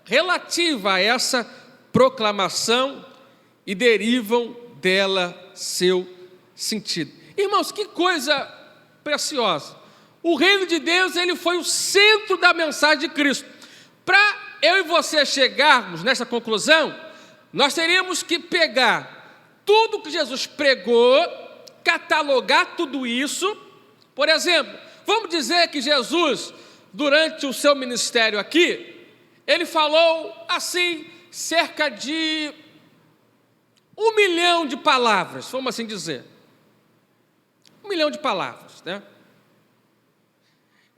relativa a essa proclamação e derivam dela seu sentido. Irmãos, que coisa preciosa. O reino de Deus, ele foi o centro da mensagem de Cristo. Para eu e você chegarmos nessa conclusão, nós teríamos que pegar tudo que Jesus pregou, catalogar tudo isso. Por exemplo, vamos dizer que Jesus, durante o seu ministério aqui, ele falou assim, cerca de 1 milhão de palavras, vamos assim dizer. 1 milhão de palavras, né?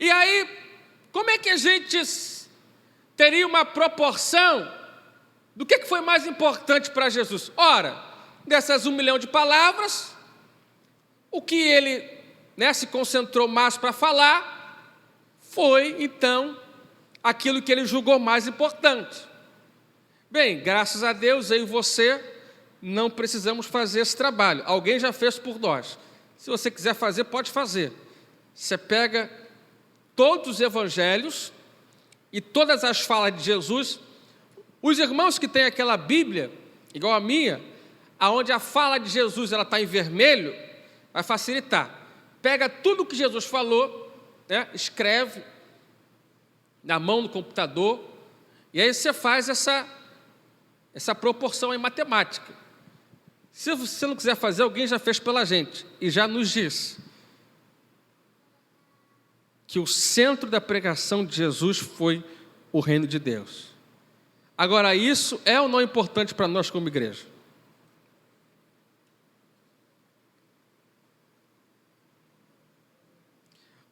E aí, como é que a gente teria uma proporção do que foi mais importante para Jesus? Ora, dessas 1 milhão de palavras, o que ele, se concentrou mais para falar foi, então, aquilo que ele julgou mais importante. Bem, graças a Deus, eu e você não precisamos fazer esse trabalho. Alguém já fez por nós. Se você quiser fazer, pode fazer. Você pega todos os evangelhos e todas as falas de Jesus, os irmãos que têm aquela Bíblia, igual a minha, aonde a fala de Jesus ela está em vermelho, vai facilitar. Pega tudo que Jesus falou, né, escreve na mão do computador, e aí você faz essa proporção em matemática. Se você não quiser fazer, alguém já fez pela gente e já nos diz que o centro da pregação de Jesus foi o reino de Deus. Agora, isso é ou não importante para nós como igreja?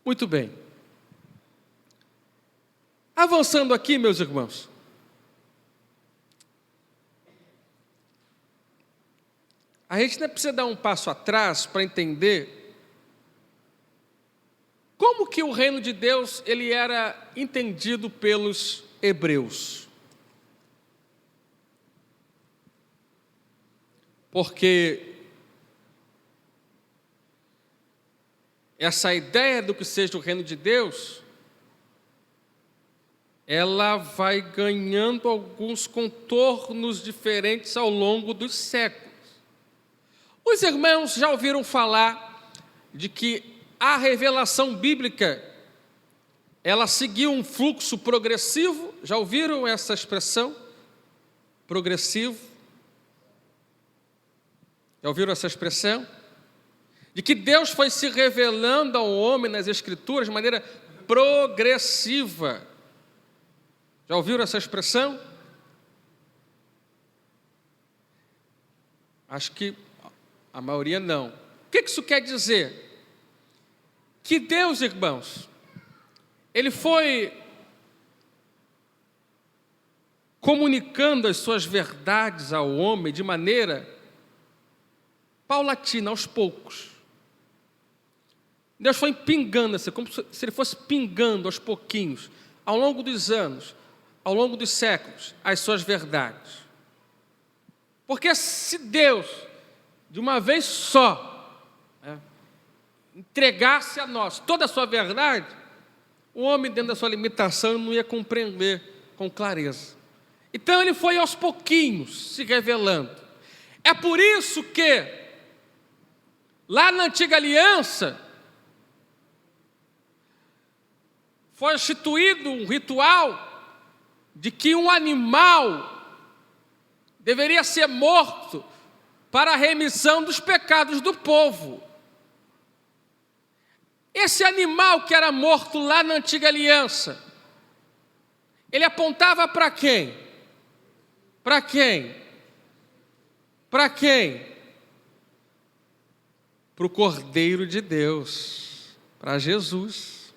Muito bem. Avançando aqui, meus irmãos. A gente ainda precisa dar um passo atrás para entender como que o reino de Deus ele era entendido pelos hebreus. Porque essa ideia do que seja o reino de Deus, ela vai ganhando alguns contornos diferentes ao longo dos séculos. Os irmãos já ouviram falar de que a revelação bíblica, ela seguiu um fluxo progressivo? Já ouviram essa expressão? Progressivo? Já ouviram essa expressão? De que Deus foi se revelando ao homem nas Escrituras de maneira progressiva. Já ouviram essa expressão? Acho que a maioria não. O que isso quer dizer? Que Deus, irmãos, Ele foi comunicando as suas verdades ao homem de maneira paulatina, aos poucos. Deus foi pingando, assim, como se Ele fosse pingando aos pouquinhos, ao longo dos anos, ao longo dos séculos, as suas verdades. Porque se Deus, de uma vez só, entregasse a nós toda a sua verdade, o homem, dentro da sua limitação, não ia compreender com clareza. Então Ele foi aos pouquinhos se revelando. É por isso que, lá na antiga aliança, foi instituído um ritual de que um animal deveria ser morto para a remissão dos pecados do povo. Esse animal que era morto lá na antiga aliança, ele apontava para quem? Para quem? Para quem? Para o Cordeiro de Deus, para Jesus.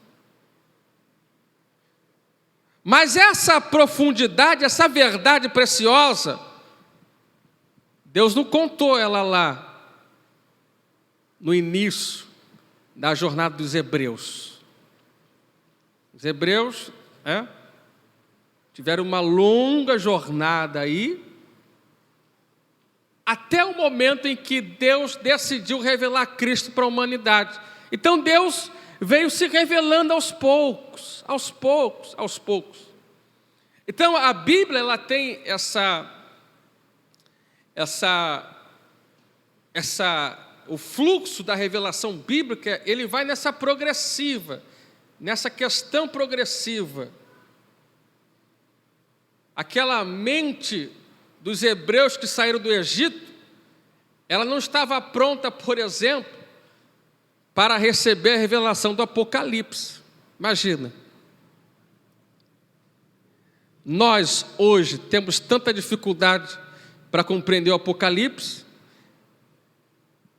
Mas essa profundidade, essa verdade preciosa, Deus não contou ela lá no início da jornada dos hebreus. Os hebreus tiveram uma longa jornada aí, até o momento em que Deus decidiu revelar Cristo para a humanidade. Então Deus veio se revelando aos poucos, aos poucos, aos poucos. Então a Bíblia ela tem o fluxo da revelação bíblica, ele vai nessa progressiva, nessa questão progressiva. Aquela mente dos hebreus que saíram do Egito, ela não estava pronta, por exemplo, para receber a revelação do Apocalipse. Imagina. Nós, hoje, temos tanta dificuldade para compreender o Apocalipse,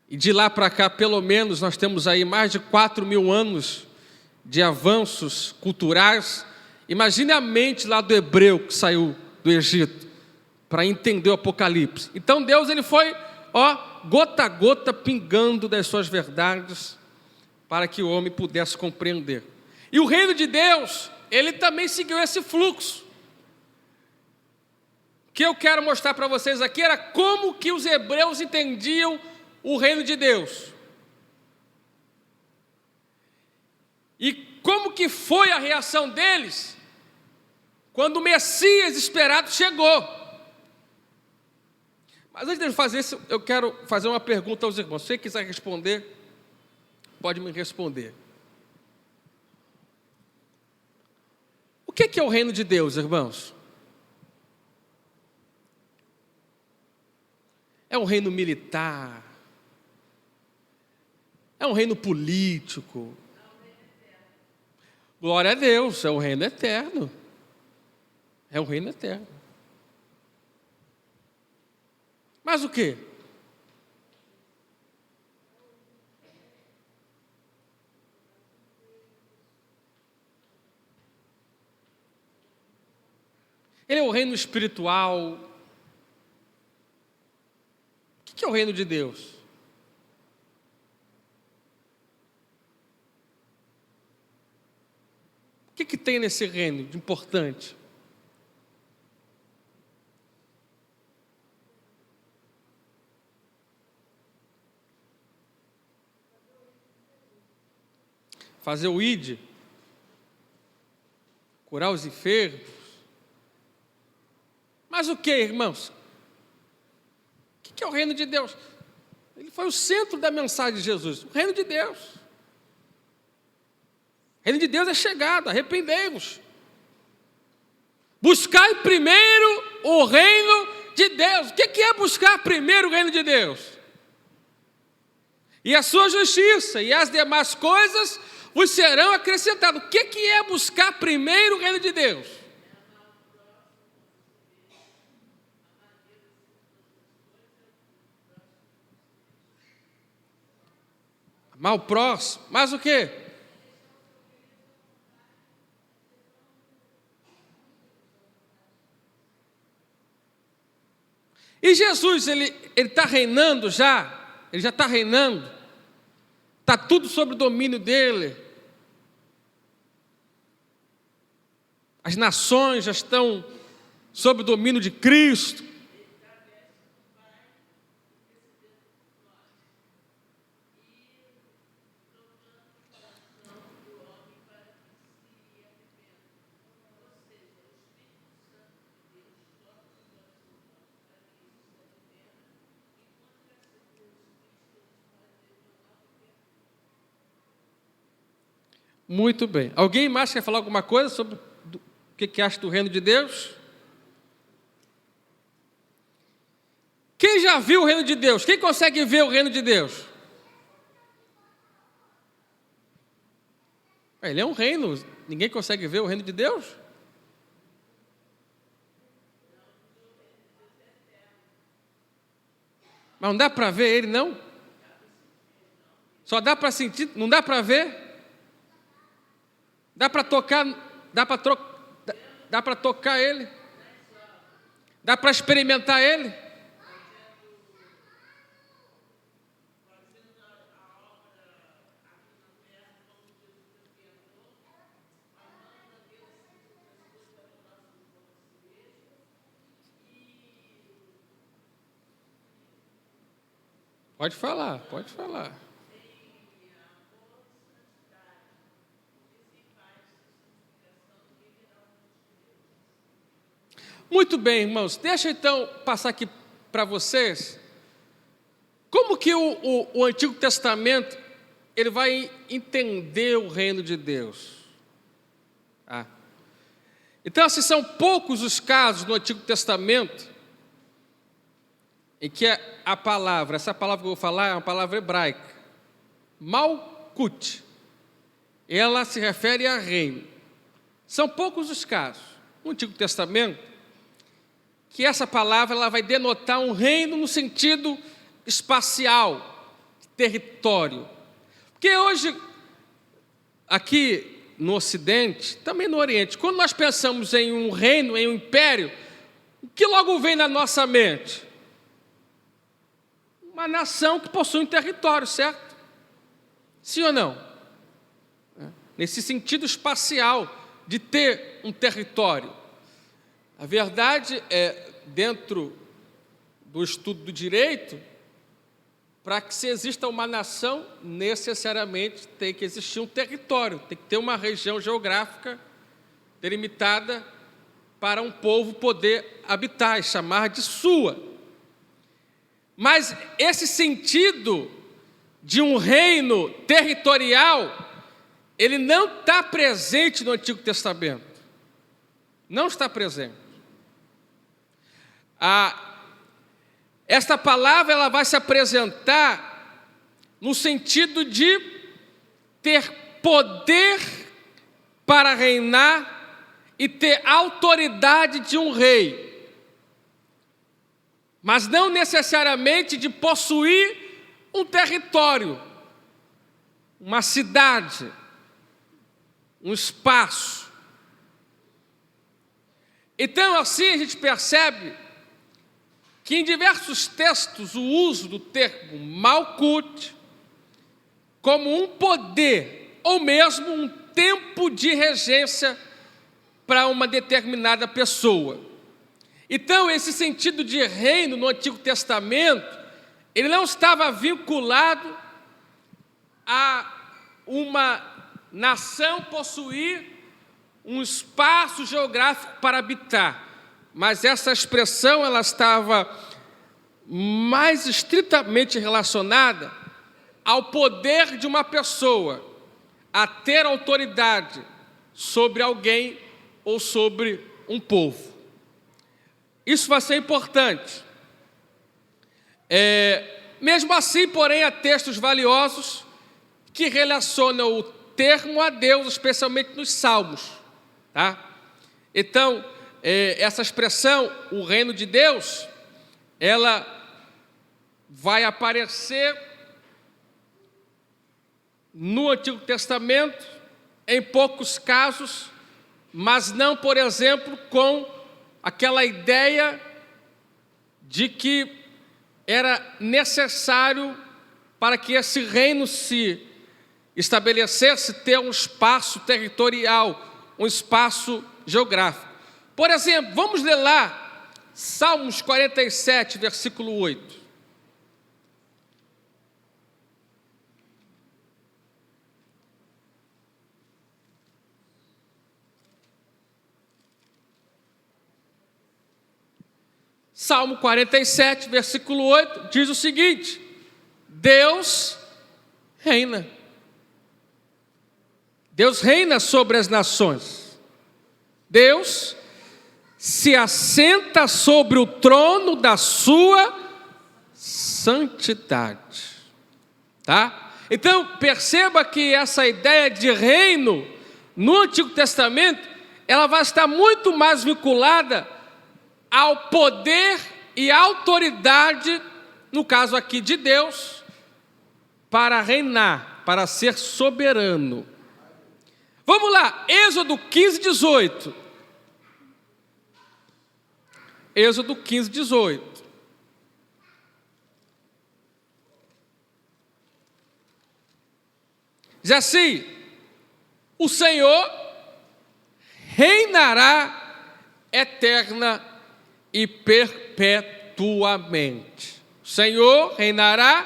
e de lá para cá, pelo menos, nós temos aí mais de 4.000 anos de avanços culturais. Imagine a mente lá do hebreu que saiu do Egito para entender o Apocalipse. Então Deus ele foi, gota a gota, pingando das suas verdades para que o homem pudesse compreender. E o reino de Deus, ele também seguiu esse fluxo. O que eu quero mostrar para vocês aqui era como que os hebreus entendiam o reino de Deus. E como que foi a reação deles quando o Messias esperado chegou. Mas antes de fazer isso, eu quero fazer uma pergunta aos irmãos. Se você quiser responder, pode me responder. O que é o reino de Deus, irmãos? É um reino militar? É um reino político? Glória a Deus, é o reino eterno. É o reino eterno. Mas o quê? Ele é o reino espiritual. O que é o reino de Deus? O que tem nesse reino de importante? Fazer o ID, curar os enfermos. Mas o que, irmãos? O que é o reino de Deus? Ele foi o centro da mensagem de Jesus, o reino de Deus. O reino de Deus é chegado, arrependei-vos. Buscai primeiro o reino de Deus. O que é buscar primeiro o reino de Deus? E a sua justiça, e as demais coisas vos serão acrescentados. O que é buscar primeiro o reino de Deus? Amar o próximo, mas o quê? E Jesus, ele está reinando já, ele já está reinando, está tudo sob o domínio dele. As nações já estão sob o domínio de Cristo. Muito bem. Alguém mais quer falar alguma coisa sobre o que acha do reino de Deus? Quem já viu o reino de Deus? Quem consegue ver o reino de Deus? Ele é um reino. Ninguém consegue ver o reino de Deus? Mas não dá para ver ele, não? Só dá para sentir, não dá para ver? Dá para tocar, dá para tocar ele? Dá para experimentar ele? Pode falar, pode falar. Muito bem, irmãos, deixa eu então passar aqui para vocês como que o Antigo Testamento ele vai entender o reino de Deus. Então, assim, são poucos os casos no Antigo Testamento em que essa palavra que eu vou falar é uma palavra hebraica, Malkut, ela se refere a reino. São poucos os casos no Antigo Testamento que essa palavra ela vai denotar um reino no sentido espacial, território. Porque hoje, aqui no Ocidente, também no Oriente, quando nós pensamos em um reino, em um império, o que logo vem na nossa mente? Uma nação que possui um território, certo? Sim ou não? Nesse sentido espacial de ter um território. A verdade é, dentro do estudo do direito, para que se exista uma nação, necessariamente tem que existir um território, tem que ter uma região geográfica delimitada para um povo poder habitar e chamar de sua. Mas esse sentido de um reino territorial, ele não está presente no Antigo Testamento. Não está presente. Esta palavra ela vai se apresentar no sentido de ter poder para reinar e ter autoridade de um rei, mas não necessariamente de possuir um território, uma cidade, um espaço. Então, assim a gente percebe que em diversos textos o uso do termo Malkut como um poder ou mesmo um tempo de regência para uma determinada pessoa. Então, esse sentido de reino no Antigo Testamento, ele não estava vinculado a uma nação possuir um espaço geográfico para habitar, mas essa expressão ela estava mais estritamente relacionada ao poder de uma pessoa a ter autoridade sobre alguém ou sobre um povo. Isso vai ser importante. Mesmo assim, porém, há textos valiosos que relacionam o termo a Deus, especialmente nos Salmos. Tá? Então, essa expressão, o reino de Deus, ela vai aparecer no Antigo Testamento, em poucos casos, mas não, por exemplo, com aquela ideia de que era necessário para que esse reino se estabelecesse ter um espaço territorial, um espaço geográfico. Por exemplo, vamos ler lá Salmos 47, versículo 8. Salmo 47, versículo 8, diz o seguinte: Deus reina. Deus reina sobre as nações. Deus se assenta sobre o trono da sua santidade. Tá? Então, perceba que essa ideia de reino no Antigo Testamento, ela vai estar muito mais vinculada ao poder e autoridade, no caso aqui de Deus, para reinar, para ser soberano. Vamos lá, Êxodo 15, 18. Êxodo 15, 18. Diz assim: o Senhor reinará eterna e perpetuamente. O Senhor reinará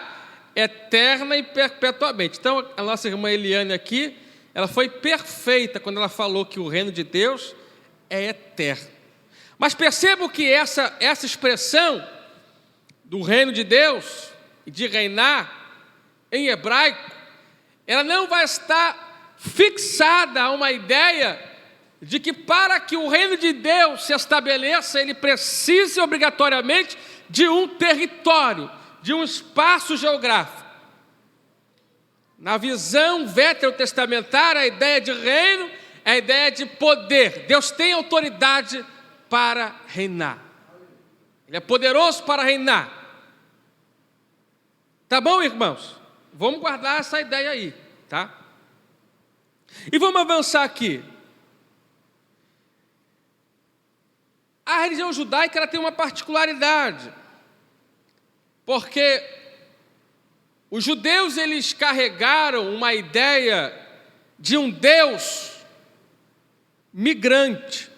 eterna e perpetuamente. Então, a nossa irmã Eliane aqui, ela foi perfeita quando ela falou que o reino de Deus é eterno. Mas percebam que essa expressão do reino de Deus, de reinar, em hebraico, ela não vai estar fixada a uma ideia de que para que o reino de Deus se estabeleça, ele precise obrigatoriamente de um território, de um espaço geográfico. Na visão veterotestamentária, a ideia de reino é a ideia de poder. Deus tem autoridade para reinar. Ele é poderoso para reinar. Tá bom, irmãos? Vamos guardar essa ideia aí, tá? E vamos avançar aqui. A religião judaica ela tem uma particularidade, porque os judeus eles carregaram uma ideia de um Deus migrante,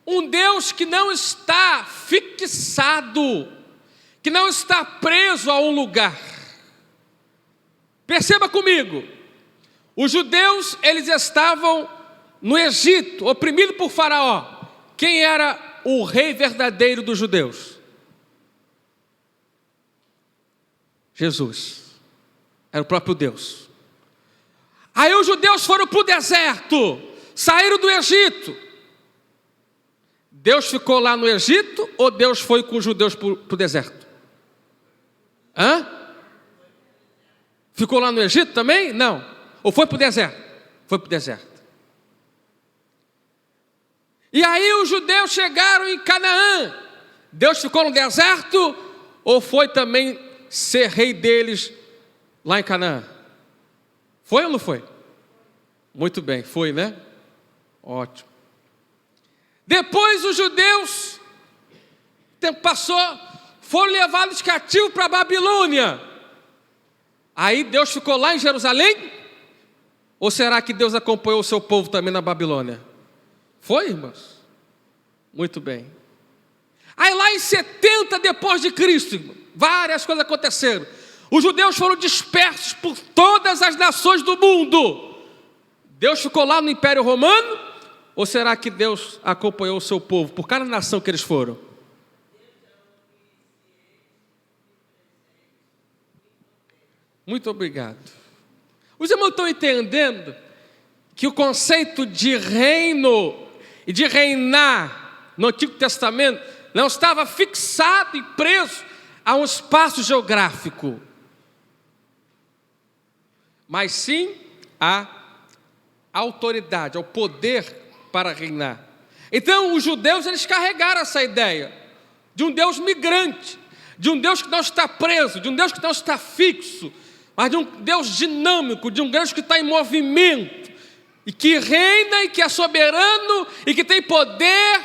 um Deus que não está fixado, que não está preso a um lugar. Perceba comigo, os judeus eles estavam no Egito, oprimidos por Faraó. quem era o rei verdadeiro dos judeus? Jesus. Era o próprio Deus. Aí os judeus foram para o deserto, saíram do Egito. Deus ficou lá no Egito ou Deus foi com os judeus para o deserto? Ficou lá no Egito também? Não. Ou foi para o deserto? Foi para o deserto. E aí os judeus chegaram em Canaã. Deus ficou no deserto ou foi também ser rei deles lá em Canaã? Foi ou não foi? Muito bem, foi, né? Ótimo. Depois os judeus, o tempo passou, foram levados cativos para a Babilônia. Aí Deus ficou lá em Jerusalém? Ou será que Deus acompanhou o seu povo também na Babilônia? Foi, irmãos? Muito bem. Aí lá em 70 depois de Cristo, irmão, várias coisas aconteceram. Os judeus foram dispersos por todas as nações do mundo. Deus ficou lá no Império Romano? Ou será que Deus acompanhou o seu povo por cada nação que eles foram? Muito obrigado. Os irmãos estão entendendo que o conceito de reino e de reinar no Antigo Testamento não estava fixado e preso a um espaço geográfico, mas sim a autoridade, ao poder para reinar. Então os judeus, eles carregaram essa ideia de um Deus migrante, de um Deus que não está preso, de um Deus que não está fixo, mas de um Deus dinâmico, de um Deus que está em movimento, e que reina, e que é soberano, e que tem poder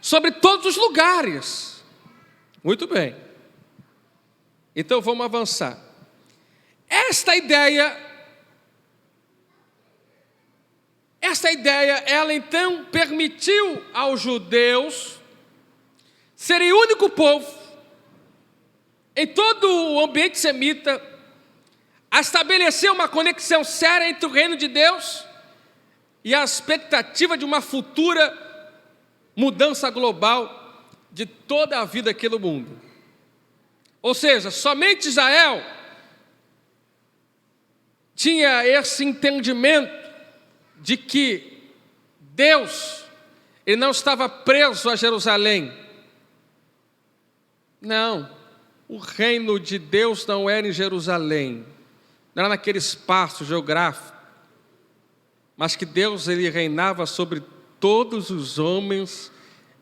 sobre todos os lugares. Muito bem. Então vamos avançar. Esta ideia, ela então permitiu aos judeus serem o único povo em todo o ambiente semita a estabelecer uma conexão séria entre o reino de Deus e a expectativa de uma futura mudança global de toda a vida aqui no mundo. Ou seja, somente Israel tinha esse entendimento de que Deus, ele não estava preso a Jerusalém. Não, o reino de Deus não era em Jerusalém, não era naquele espaço geográfico, mas que Deus, ele reinava sobre todos os homens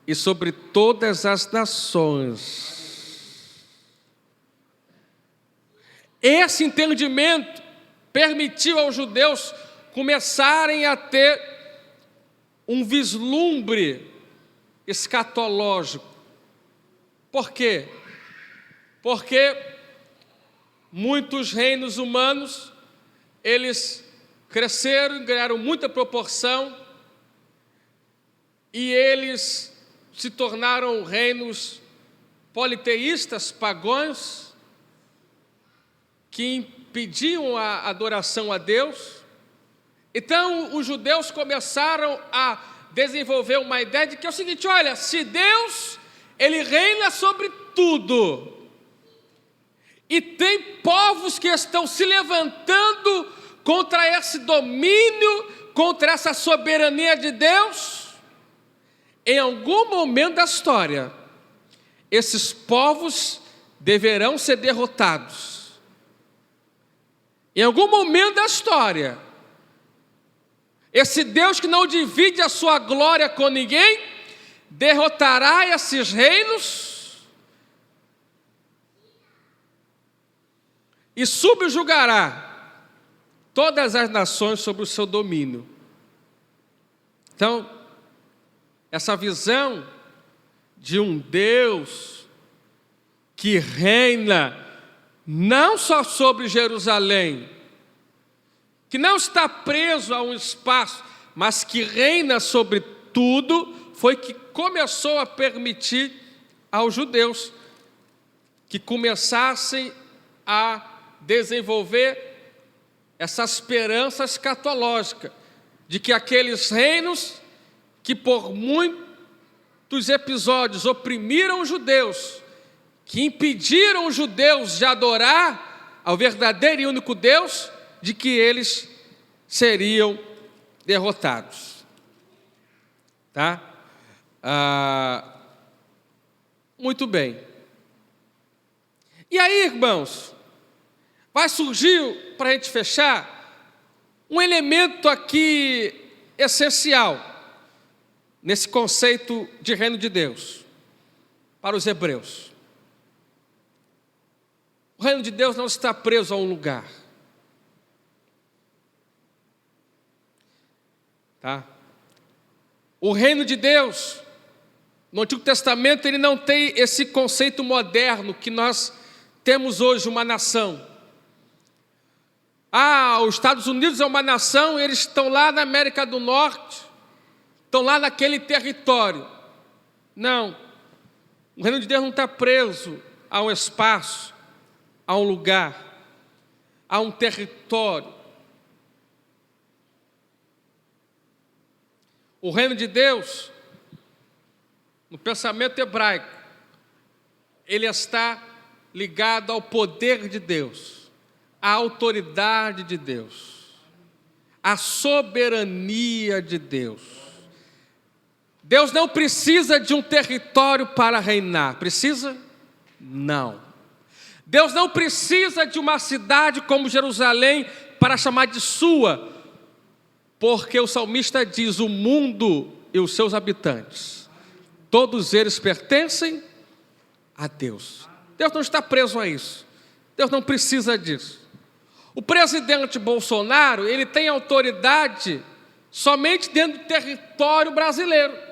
e sobre todas as nações. Esse entendimento permitiu aos judeus começarem a ter um vislumbre escatológico. Por quê? Porque muitos reinos humanos, eles cresceram, ganharam muita proporção, e eles se tornaram reinos politeístas, pagãos, que impediam a adoração a Deus. Então os judeus começaram a desenvolver uma ideia de que é o seguinte: olha, se Deus, ele reina sobre tudo, e tem povos que estão se levantando contra esse domínio, contra essa soberania de Deus, em algum momento da história, esses povos deverão ser derrotados. Em algum momento da história, esse Deus que não divide a sua glória com ninguém, derrotará esses reinos e subjugará todas as nações sob o seu domínio. Então, essa visão de um Deus que reina não só sobre Jerusalém, que não está preso a um espaço, mas que reina sobre tudo, foi que começou a permitir aos judeus que começassem a desenvolver essa esperança escatológica de que aqueles reinos que por muito dos episódios oprimiram os judeus, que impediram os judeus de adorar ao verdadeiro e único Deus, de que eles seriam derrotados. Tá? Muito bem. E aí, irmãos, vai surgir, para a gente fechar, um elemento aqui essencial nesse conceito de reino de Deus, para os hebreus. O reino de Deus não está preso a um lugar. Tá? O reino de Deus, no Antigo Testamento, ele não tem esse conceito moderno que nós temos hoje, uma nação. Os Estados Unidos é uma nação, eles estão lá na América do Norte, estão lá naquele território. Não, o reino de Deus não está preso a um espaço, a um lugar, a um território. O reino de Deus, no pensamento hebraico, ele está ligado ao poder de Deus, à autoridade de Deus, à soberania de Deus. Deus não precisa de um território para reinar. Precisa? Não. Deus não precisa de uma cidade como Jerusalém para chamar de sua, porque o salmista diz: o mundo e os seus habitantes, todos eles pertencem a Deus. Deus não está preso a isso. Deus não precisa disso. O presidente Bolsonaro, ele tem autoridade somente dentro do território brasileiro.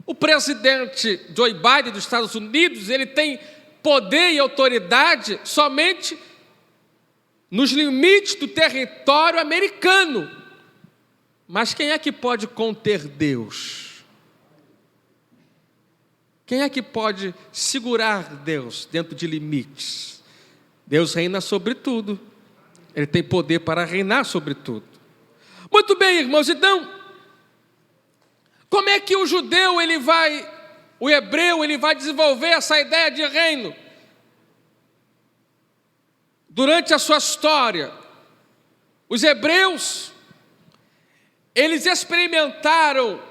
O presidente Joe Biden dos Estados Unidos, ele tem poder e autoridade somente nos limites do território americano. Mas quem é que pode conter Deus? Quem é que pode segurar Deus dentro de limites? Deus reina sobre tudo. Ele tem poder para reinar sobre tudo. Muito bem, irmãos, então, como é que o judeu, o hebreu, ele vai desenvolver essa ideia de reino? Durante a sua história, os hebreus, eles experimentaram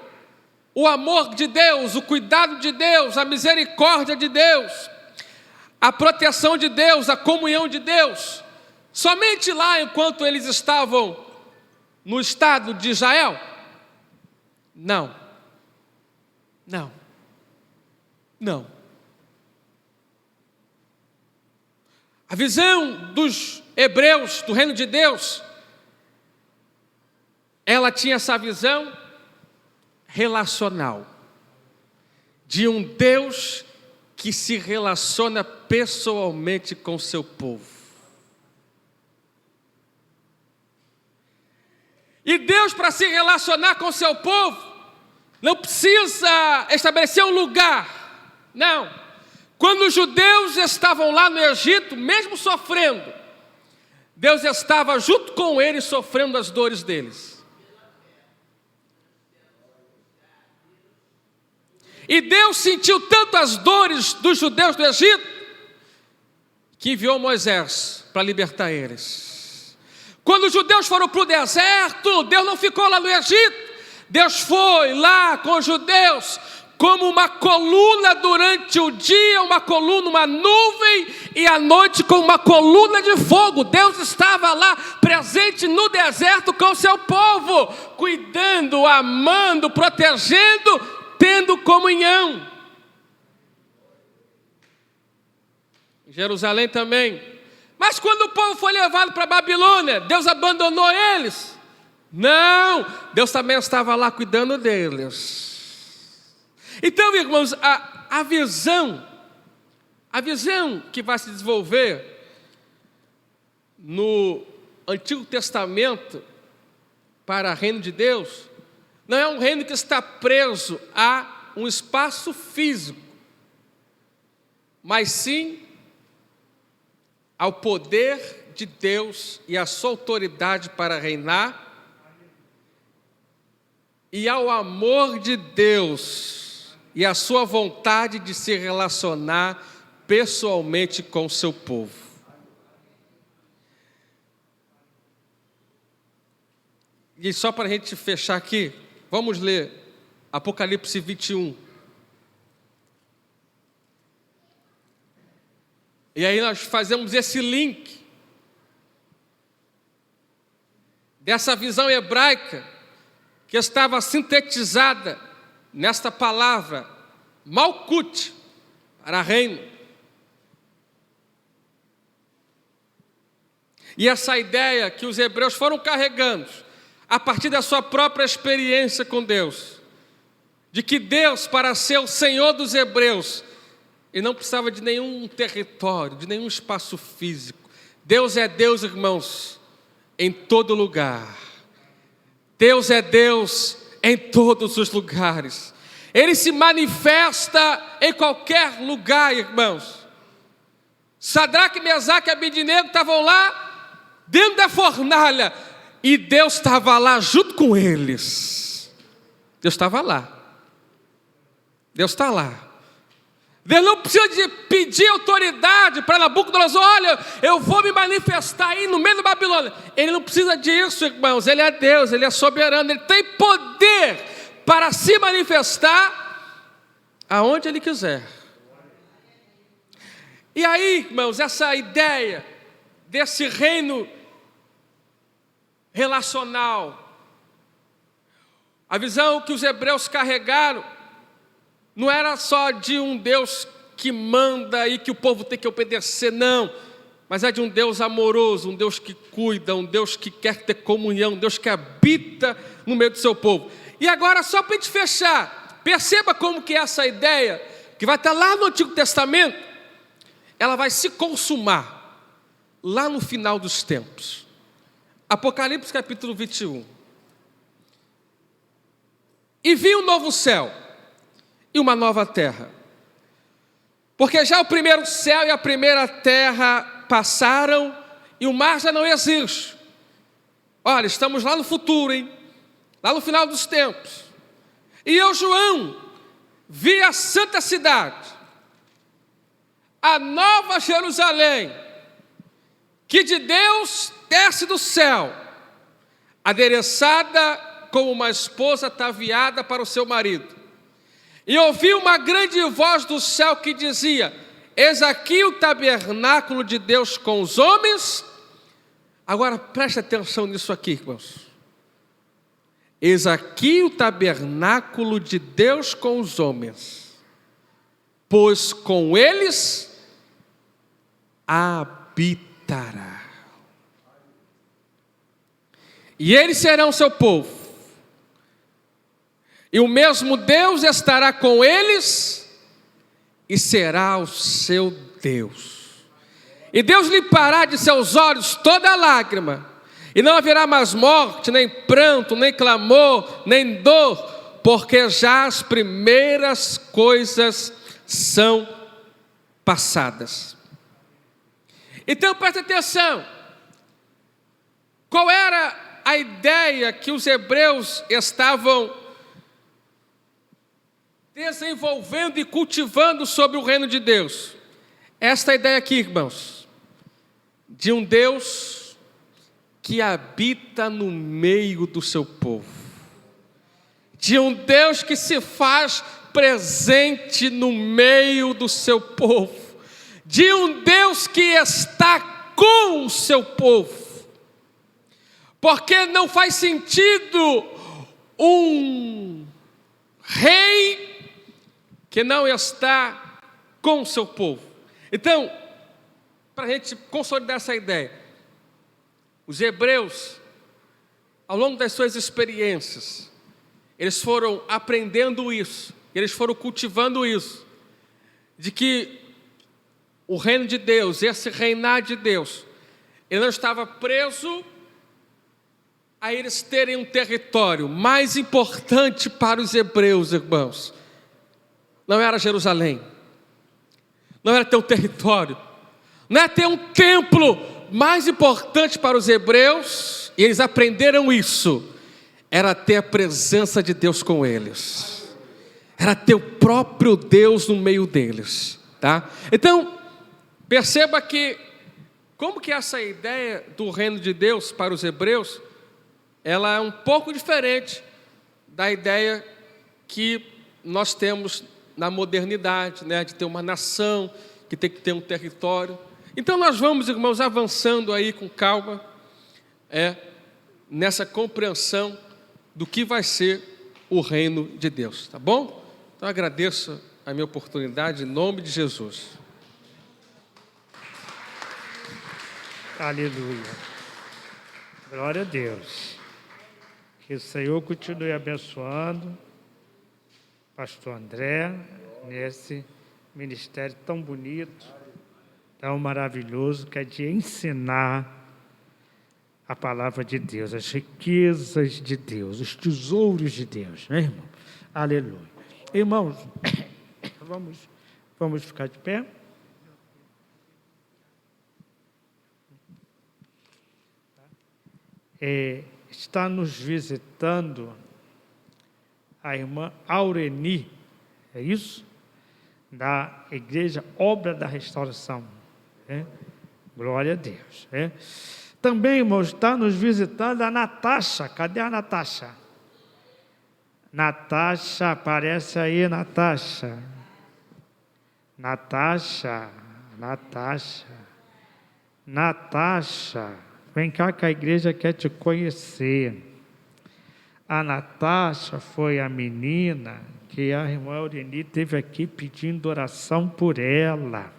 o amor de Deus, o cuidado de Deus, a misericórdia de Deus, a proteção de Deus, a comunhão de Deus, somente lá enquanto eles estavam no estado de Israel? Não. A visão dos hebreus do reino de Deus, ela tinha essa visão relacional, de um Deus que se relaciona pessoalmente com seu povo. E Deus, para se relacionar com seu povo, não precisa estabelecer um lugar. Não. Quando os judeus estavam lá no Egito, mesmo sofrendo, Deus estava junto com eles, sofrendo as dores deles. E Deus sentiu tanto as dores dos judeus do Egito, que enviou Moisés para libertar eles. Quando os judeus foram para o deserto, Deus não ficou lá no Egito. Deus foi lá com os judeus, como uma coluna durante o dia, uma coluna, uma nuvem, e à noite com uma coluna de fogo. Deus estava lá, presente no deserto com o seu povo, cuidando, amando, protegendo, tendo comunhão. Em Jerusalém também. Mas quando o povo foi levado para a Babilônia, Deus abandonou eles? Não, Deus também estava lá cuidando deles. Então, irmãos, a visão que vai se desenvolver no Antigo Testamento para o reino de Deus, não é um reino que está preso a um espaço físico, mas sim ao poder de Deus e à sua autoridade para reinar, e ao amor de Deus e a sua vontade de se relacionar pessoalmente com o seu povo. E só para a gente fechar aqui, vamos ler Apocalipse 21. E aí nós fazemos esse link dessa visão hebraica que estava sintetizada nesta palavra Malkut, para reino. E essa ideia que os hebreus foram carregando a partir da sua própria experiência com Deus, de que Deus, para ser o Senhor dos hebreus, ele não precisava de nenhum território, de nenhum espaço físico. Deus é Deus, irmãos, em todo lugar. Deus é Deus em todos os lugares. Ele se manifesta em qualquer lugar, irmãos. Sadraque, Mesaque e Abednego estavam lá dentro da fornalha, e Deus estava lá junto com eles. Deus estava lá. Deus está lá. Deus não precisa de pedir autoridade para Nabucodonosor. Olha, eu vou me manifestar aí no meio da Babilônia. Ele não precisa disso, irmãos. Ele é Deus, Ele é soberano. Ele tem poder para se manifestar aonde Ele quiser. E aí, irmãos, essa ideia desse reino relacional, a visão que os hebreus carregaram, não era só de um Deus que manda e que o povo tem que obedecer, não. Mas é de um Deus amoroso, um Deus que cuida, um Deus que quer ter comunhão, um Deus que habita no meio do seu povo. E agora, só para a gente fechar, perceba como que essa ideia, que vai estar lá no Antigo Testamento, ela vai se consumar lá no final dos tempos. Apocalipse capítulo 21. E vi um novo céu e uma nova terra, porque já o primeiro céu e a primeira terra passaram e o mar já não existe. Olha, estamos lá no futuro, hein? Lá no final dos tempos. E eu, João, vi a santa cidade, a nova Jerusalém, que de Deus desce do céu, adereçada como uma esposa ataviada para o seu marido. E ouvi uma grande voz do céu que dizia: eis aqui o tabernáculo de Deus com os homens. Agora preste atenção nisso aqui, irmãos. Eis aqui o tabernáculo de Deus com os homens, pois com eles habitará. E eles serão seu povo. E o mesmo Deus estará com eles e será o seu Deus. E Deus limpará de seus olhos toda lágrima, e não haverá mais morte, nem pranto, nem clamor, nem dor, porque já as primeiras coisas são passadas. Então preste atenção. Qual era a ideia que os hebreus estavam desenvolvendo e cultivando sobre o reino de Deus? Esta ideia aqui, irmãos, de um Deus que habita no meio do seu povo, de um Deus que se faz presente no meio do seu povo, de um Deus que está com o seu povo. Porque não faz sentido um rei que não está com o seu povo. Então, para a gente consolidar essa ideia, os hebreus, ao longo das suas experiências, eles foram aprendendo isso, eles foram cultivando isso, de que o reino de Deus, esse reinar de Deus, ele não estava preso a eles terem um território. Mais importante para os hebreus, irmãos, não era Jerusalém, não era ter um território, não era ter um templo. Mais importante para os hebreus, e eles aprenderam isso, era ter a presença de Deus com eles, era ter o próprio Deus no meio deles, tá? Então, perceba que, como que essa ideia do reino de Deus para os hebreus, ela é um pouco diferente da ideia que nós temos na modernidade, né? De ter uma nação, que tem que ter um território. Então nós vamos, irmãos, avançando aí com calma, nessa compreensão do que vai ser o reino de Deus, tá bom? Então agradeço a minha oportunidade em nome de Jesus. Aleluia. Glória a Deus. Que o Senhor continue abençoando pastor André nesse ministério tão bonito, tão maravilhoso, que é de ensinar a palavra de Deus, as riquezas de Deus, os tesouros de Deus, né, irmão? Aleluia. Irmãos, vamos ficar de pé. Está nos visitando a irmã Aureni, é isso? Da Igreja Obra da Restauração. Glória a Deus. Também, irmãos, está nos visitando a Natasha. Cadê a Natasha? Natasha, aparece aí, Natasha. Natasha. Vem cá que a igreja quer te conhecer. A Natasha foi a menina que a irmã Aureni teve aqui pedindo oração por ela.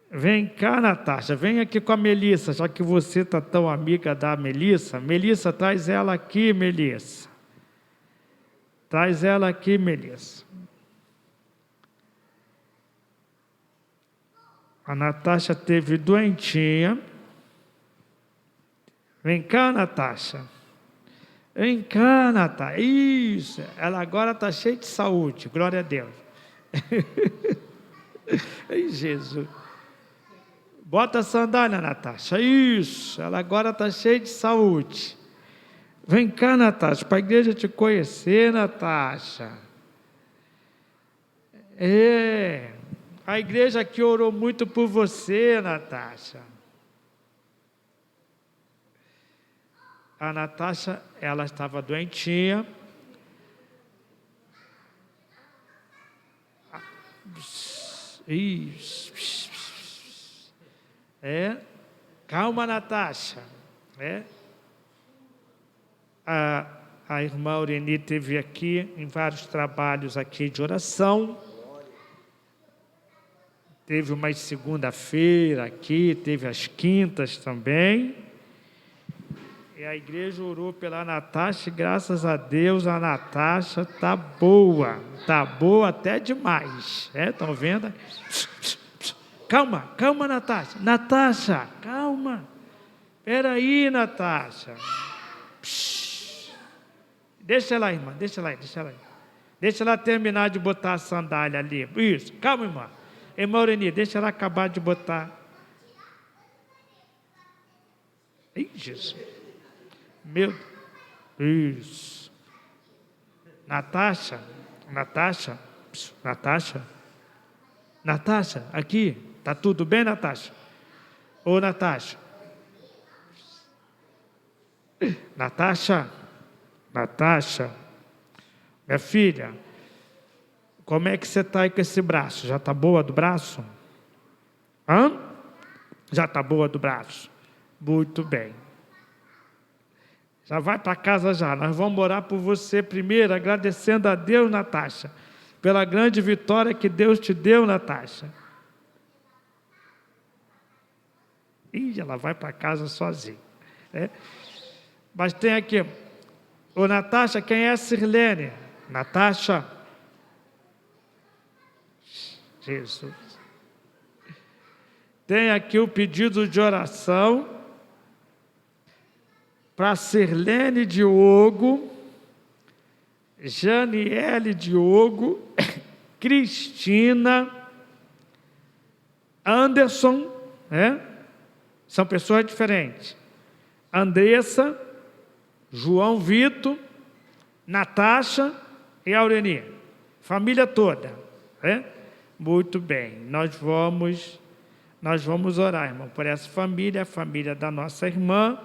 Vem cá, Natasha, vem aqui com a Melissa, já que você está tão amiga da Melissa. Melissa, traz ela aqui, Melissa. Traz ela aqui, Melissa. A Natasha teve doentinha. Vem cá, Natasha. Vem cá, Natasha. Isso, ela agora está cheia de saúde, glória a Deus. Ei, Jesus. Bota a sandália, Natasha. Isso, ela agora está cheia de saúde. Vem cá, Natasha, para a igreja te conhecer, Natasha. A igreja aqui orou muito por você, Natasha. A Natasha, ela estava doentinha. Isso. Calma, Natasha. A irmã Aureni esteve aqui em vários trabalhos aqui de oração. Teve uma segunda-feira aqui, teve as quintas também. E a igreja orou pela Natasha, e graças a Deus a Natasha está boa até demais. Estão vendo? Calma, Natasha. Natasha, calma. Espera aí, Natasha. Deixa ela aí, irmã, deixa ela aí. Deixa ela terminar de botar a sandália ali. Isso, calma, irmã. Irmã Aureni, deixa ela acabar de botar. Ih, Jesus. Meu Deus. Isso. Natasha, aqui. Tá tudo bem, Natasha? Ô, Natasha. Natasha, minha filha, como é que você está aí com esse braço? Já está boa do braço? Já está boa do braço? Muito bem. Já vai para casa já. Nós vamos orar por você primeiro, agradecendo a Deus, Natasha, pela grande vitória que Deus te deu, Natasha. Ela vai para casa sozinha. Mas tem aqui, ô Natasha, quem é a Sirlene? Natasha. Jesus. Tem aqui o pedido de oração para Sirlene Diogo, Janiele Diogo, Cristina, Anderson, são pessoas diferentes. Andressa, João Vitor, Natasha e Aureni. Família toda. Né? Muito bem. Nós vamos orar, irmão, por essa família, a família da nossa irmã,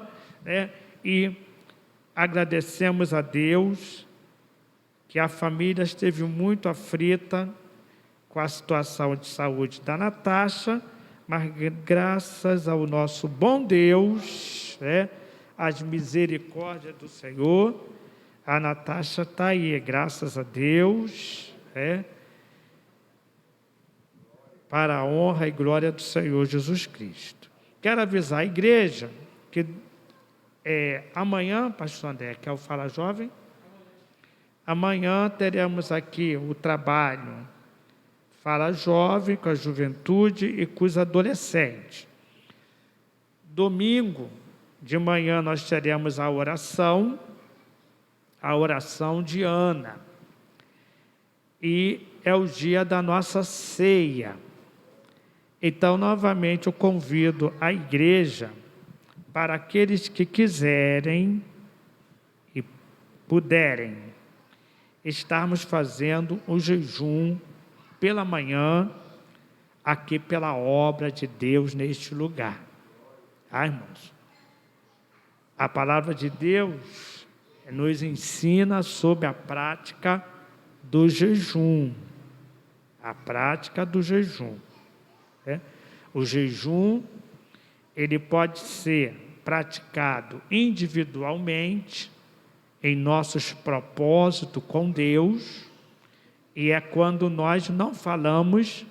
né? E agradecemos a Deus que a família esteve muito aflita com a situação de saúde da Natasha, mas graças ao nosso bom Deus, né, as misericórdias do Senhor, a Natasha está aí, graças a Deus, né, para a honra e glória do Senhor Jesus Cristo. Quero avisar a igreja que amanhã, pastor André, que é o Fala Jovem, amanhã teremos aqui o trabalho Fala Jovem com a juventude e com os adolescentes. Domingo de manhã nós teremos a oração de Ana. E é o dia da nossa ceia. Então, novamente, eu convido a igreja para aqueles que quiserem e puderem estarmos fazendo o jejum pela manhã, aqui pela obra de Deus neste lugar. Irmãos? A palavra de Deus nos ensina sobre a prática do jejum. A prática do jejum. O jejum, ele pode ser praticado individualmente, em nossos propósitos com Deus, e é quando nós não falamos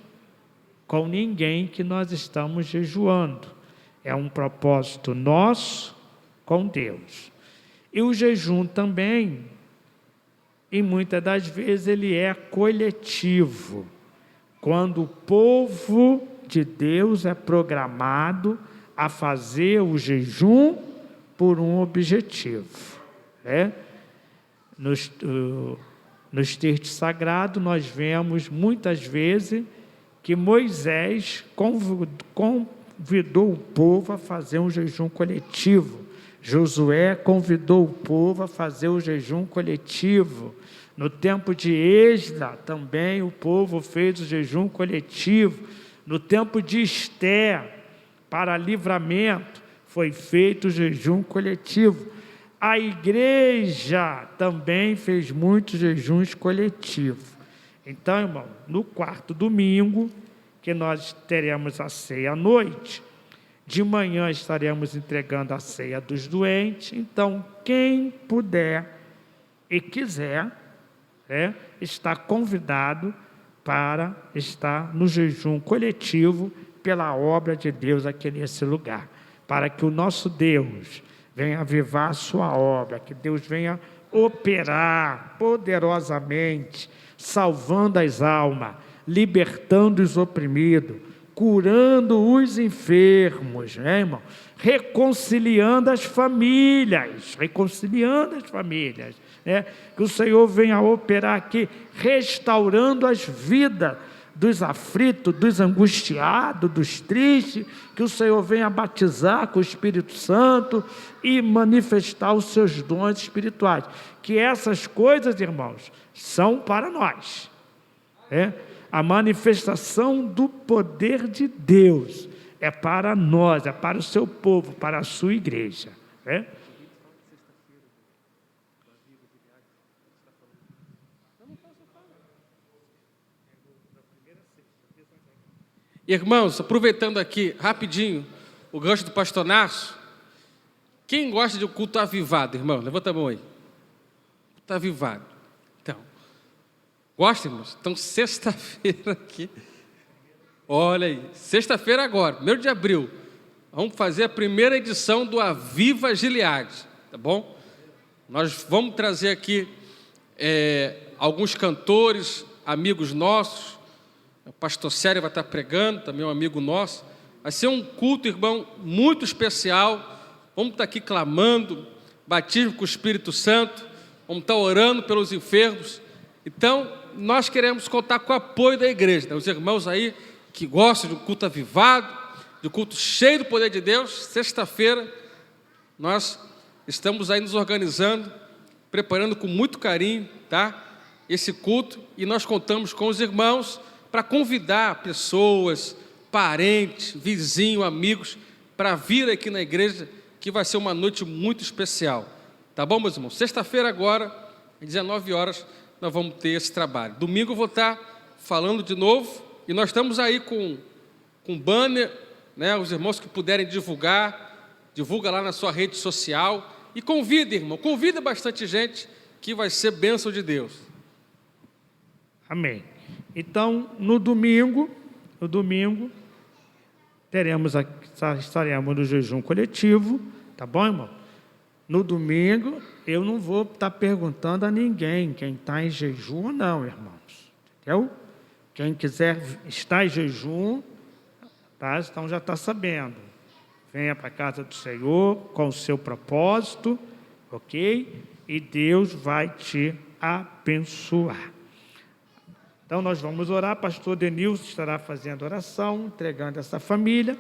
com ninguém que nós estamos jejuando. É um propósito nosso com Deus. E o jejum também, e muitas das vezes ele é coletivo, quando o povo de Deus é programado a fazer o jejum por um objetivo. Nos textos sagrados, nós vemos muitas vezes que Moisés convidou o povo a fazer um jejum coletivo. Josué convidou o povo a fazer o jejum coletivo. No tempo de Esdras, também o povo fez o jejum coletivo. No tempo de Esther, para livramento, foi feito o jejum coletivo. A igreja também fez muitos jejuns coletivos. Então, irmão, no quarto domingo, que nós teremos a ceia à noite, de manhã estaremos entregando a ceia dos doentes. Então, quem puder e quiser, está convidado para estar no jejum coletivo pela obra de Deus aqui nesse lugar, para que o nosso Deus venha avivar a sua obra, que Deus venha operar poderosamente, salvando as almas, libertando os oprimidos, curando os enfermos, irmão? Reconciliando as famílias, que o Senhor venha operar aqui, restaurando as vidas dos aflitos, dos angustiados, dos tristes, que o Senhor venha batizar com o Espírito Santo e manifestar os seus dons espirituais. Que essas coisas, irmãos, são para nós. A manifestação do poder de Deus é para nós, é para o seu povo, para a sua igreja. Irmãos, aproveitando aqui rapidinho o gancho do pastor Narso, quem gosta de um culto avivado, irmão? Levanta a mão aí. Culto avivado. Então, gosta, irmãos? Então, sexta-feira aqui, olha aí, sexta-feira agora, 1º de abril, vamos fazer a primeira edição do Aviva Gileade, tá bom? Nós vamos trazer aqui alguns cantores, amigos nossos. O pastor Sérgio vai estar pregando, também um amigo nosso. Vai ser um culto, irmão, muito especial. Vamos estar aqui clamando, batismo com o Espírito Santo. Vamos estar orando pelos enfermos. Então, nós queremos contar com o apoio da igreja, né? Os irmãos aí que gostam de um culto avivado, de um culto cheio do poder de Deus. Sexta-feira, nós estamos aí nos organizando preparando com muito carinho, tá? Esse culto, e nós contamos com os irmãos para convidar pessoas, parentes, vizinhos, amigos, para vir aqui na igreja, que vai ser uma noite muito especial. Tá bom, meus irmãos? Sexta-feira agora, às 19 horas, nós vamos ter esse trabalho. Domingo eu vou estar falando de novo, e nós estamos aí com banner, né? Os irmãos que puderem divulga lá na sua rede social, e convida, irmão, convida bastante gente, que vai ser bênção de Deus. Amém. Então, no domingo, estaremos no jejum coletivo, tá bom, irmão? No domingo, eu não vou estar perguntando a ninguém quem está em jejum ou não, irmãos. Entendeu? Quem quiser estar em jejum, tá? Então já está sabendo. Venha para a casa do Senhor com o seu propósito, ok? E Deus vai te abençoar. Então, nós vamos orar. Pastor Denilson estará fazendo oração, entregando essa família,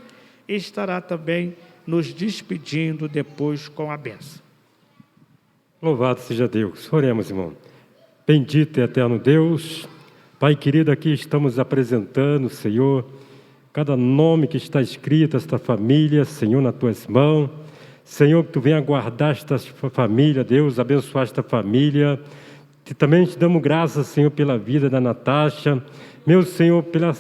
e estará também nos despedindo depois com a bênção. Louvado seja Deus. Oremos, irmão. Bendito e eterno Deus, Pai querido, aqui estamos apresentando, Senhor, cada nome que está escrito, esta família, Senhor, nas tuas mãos. Senhor, que tu venha guardar esta família, Deus, abençoar esta família. E também te damos graças, Senhor, pela vida da Natasha, meu Senhor, pela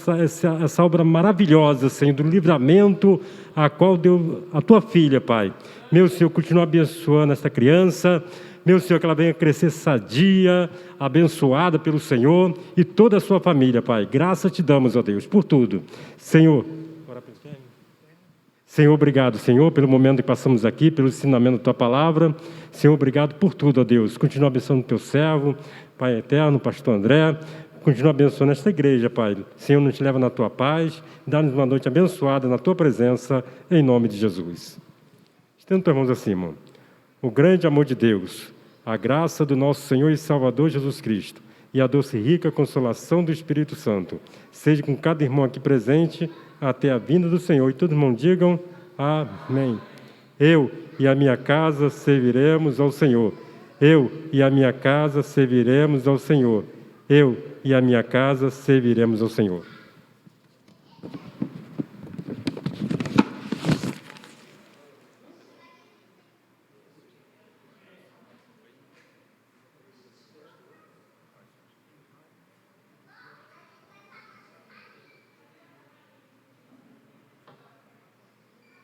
essa obra maravilhosa, Senhor, do livramento a qual deu a tua filha, Pai. Meu Senhor, continua abençoando esta criança, meu Senhor, que ela venha crescer sadia, abençoada pelo Senhor e toda a sua família, Pai. Graças te damos, ó Deus, por tudo. Senhor, obrigado, Senhor, pelo momento que passamos aqui, pelo ensinamento da Tua Palavra. Senhor, obrigado por tudo, ó Deus. Continua abençoando o Teu servo, Pai eterno, Pastor André. Continua abençoando esta igreja, Pai. Senhor, nos leva na Tua paz. Dá-nos uma noite abençoada na Tua presença, em nome de Jesus. Estendo Tuas mãos assim, irmão. O grande amor de Deus, a graça do nosso Senhor e Salvador Jesus Cristo e a doce e rica consolação do Espírito Santo seja com cada irmão aqui presente, até a vinda do Senhor. E todos os irmãos digam amém. Eu e a minha casa serviremos ao Senhor. Eu e a minha casa serviremos ao Senhor. Eu e a minha casa serviremos ao Senhor.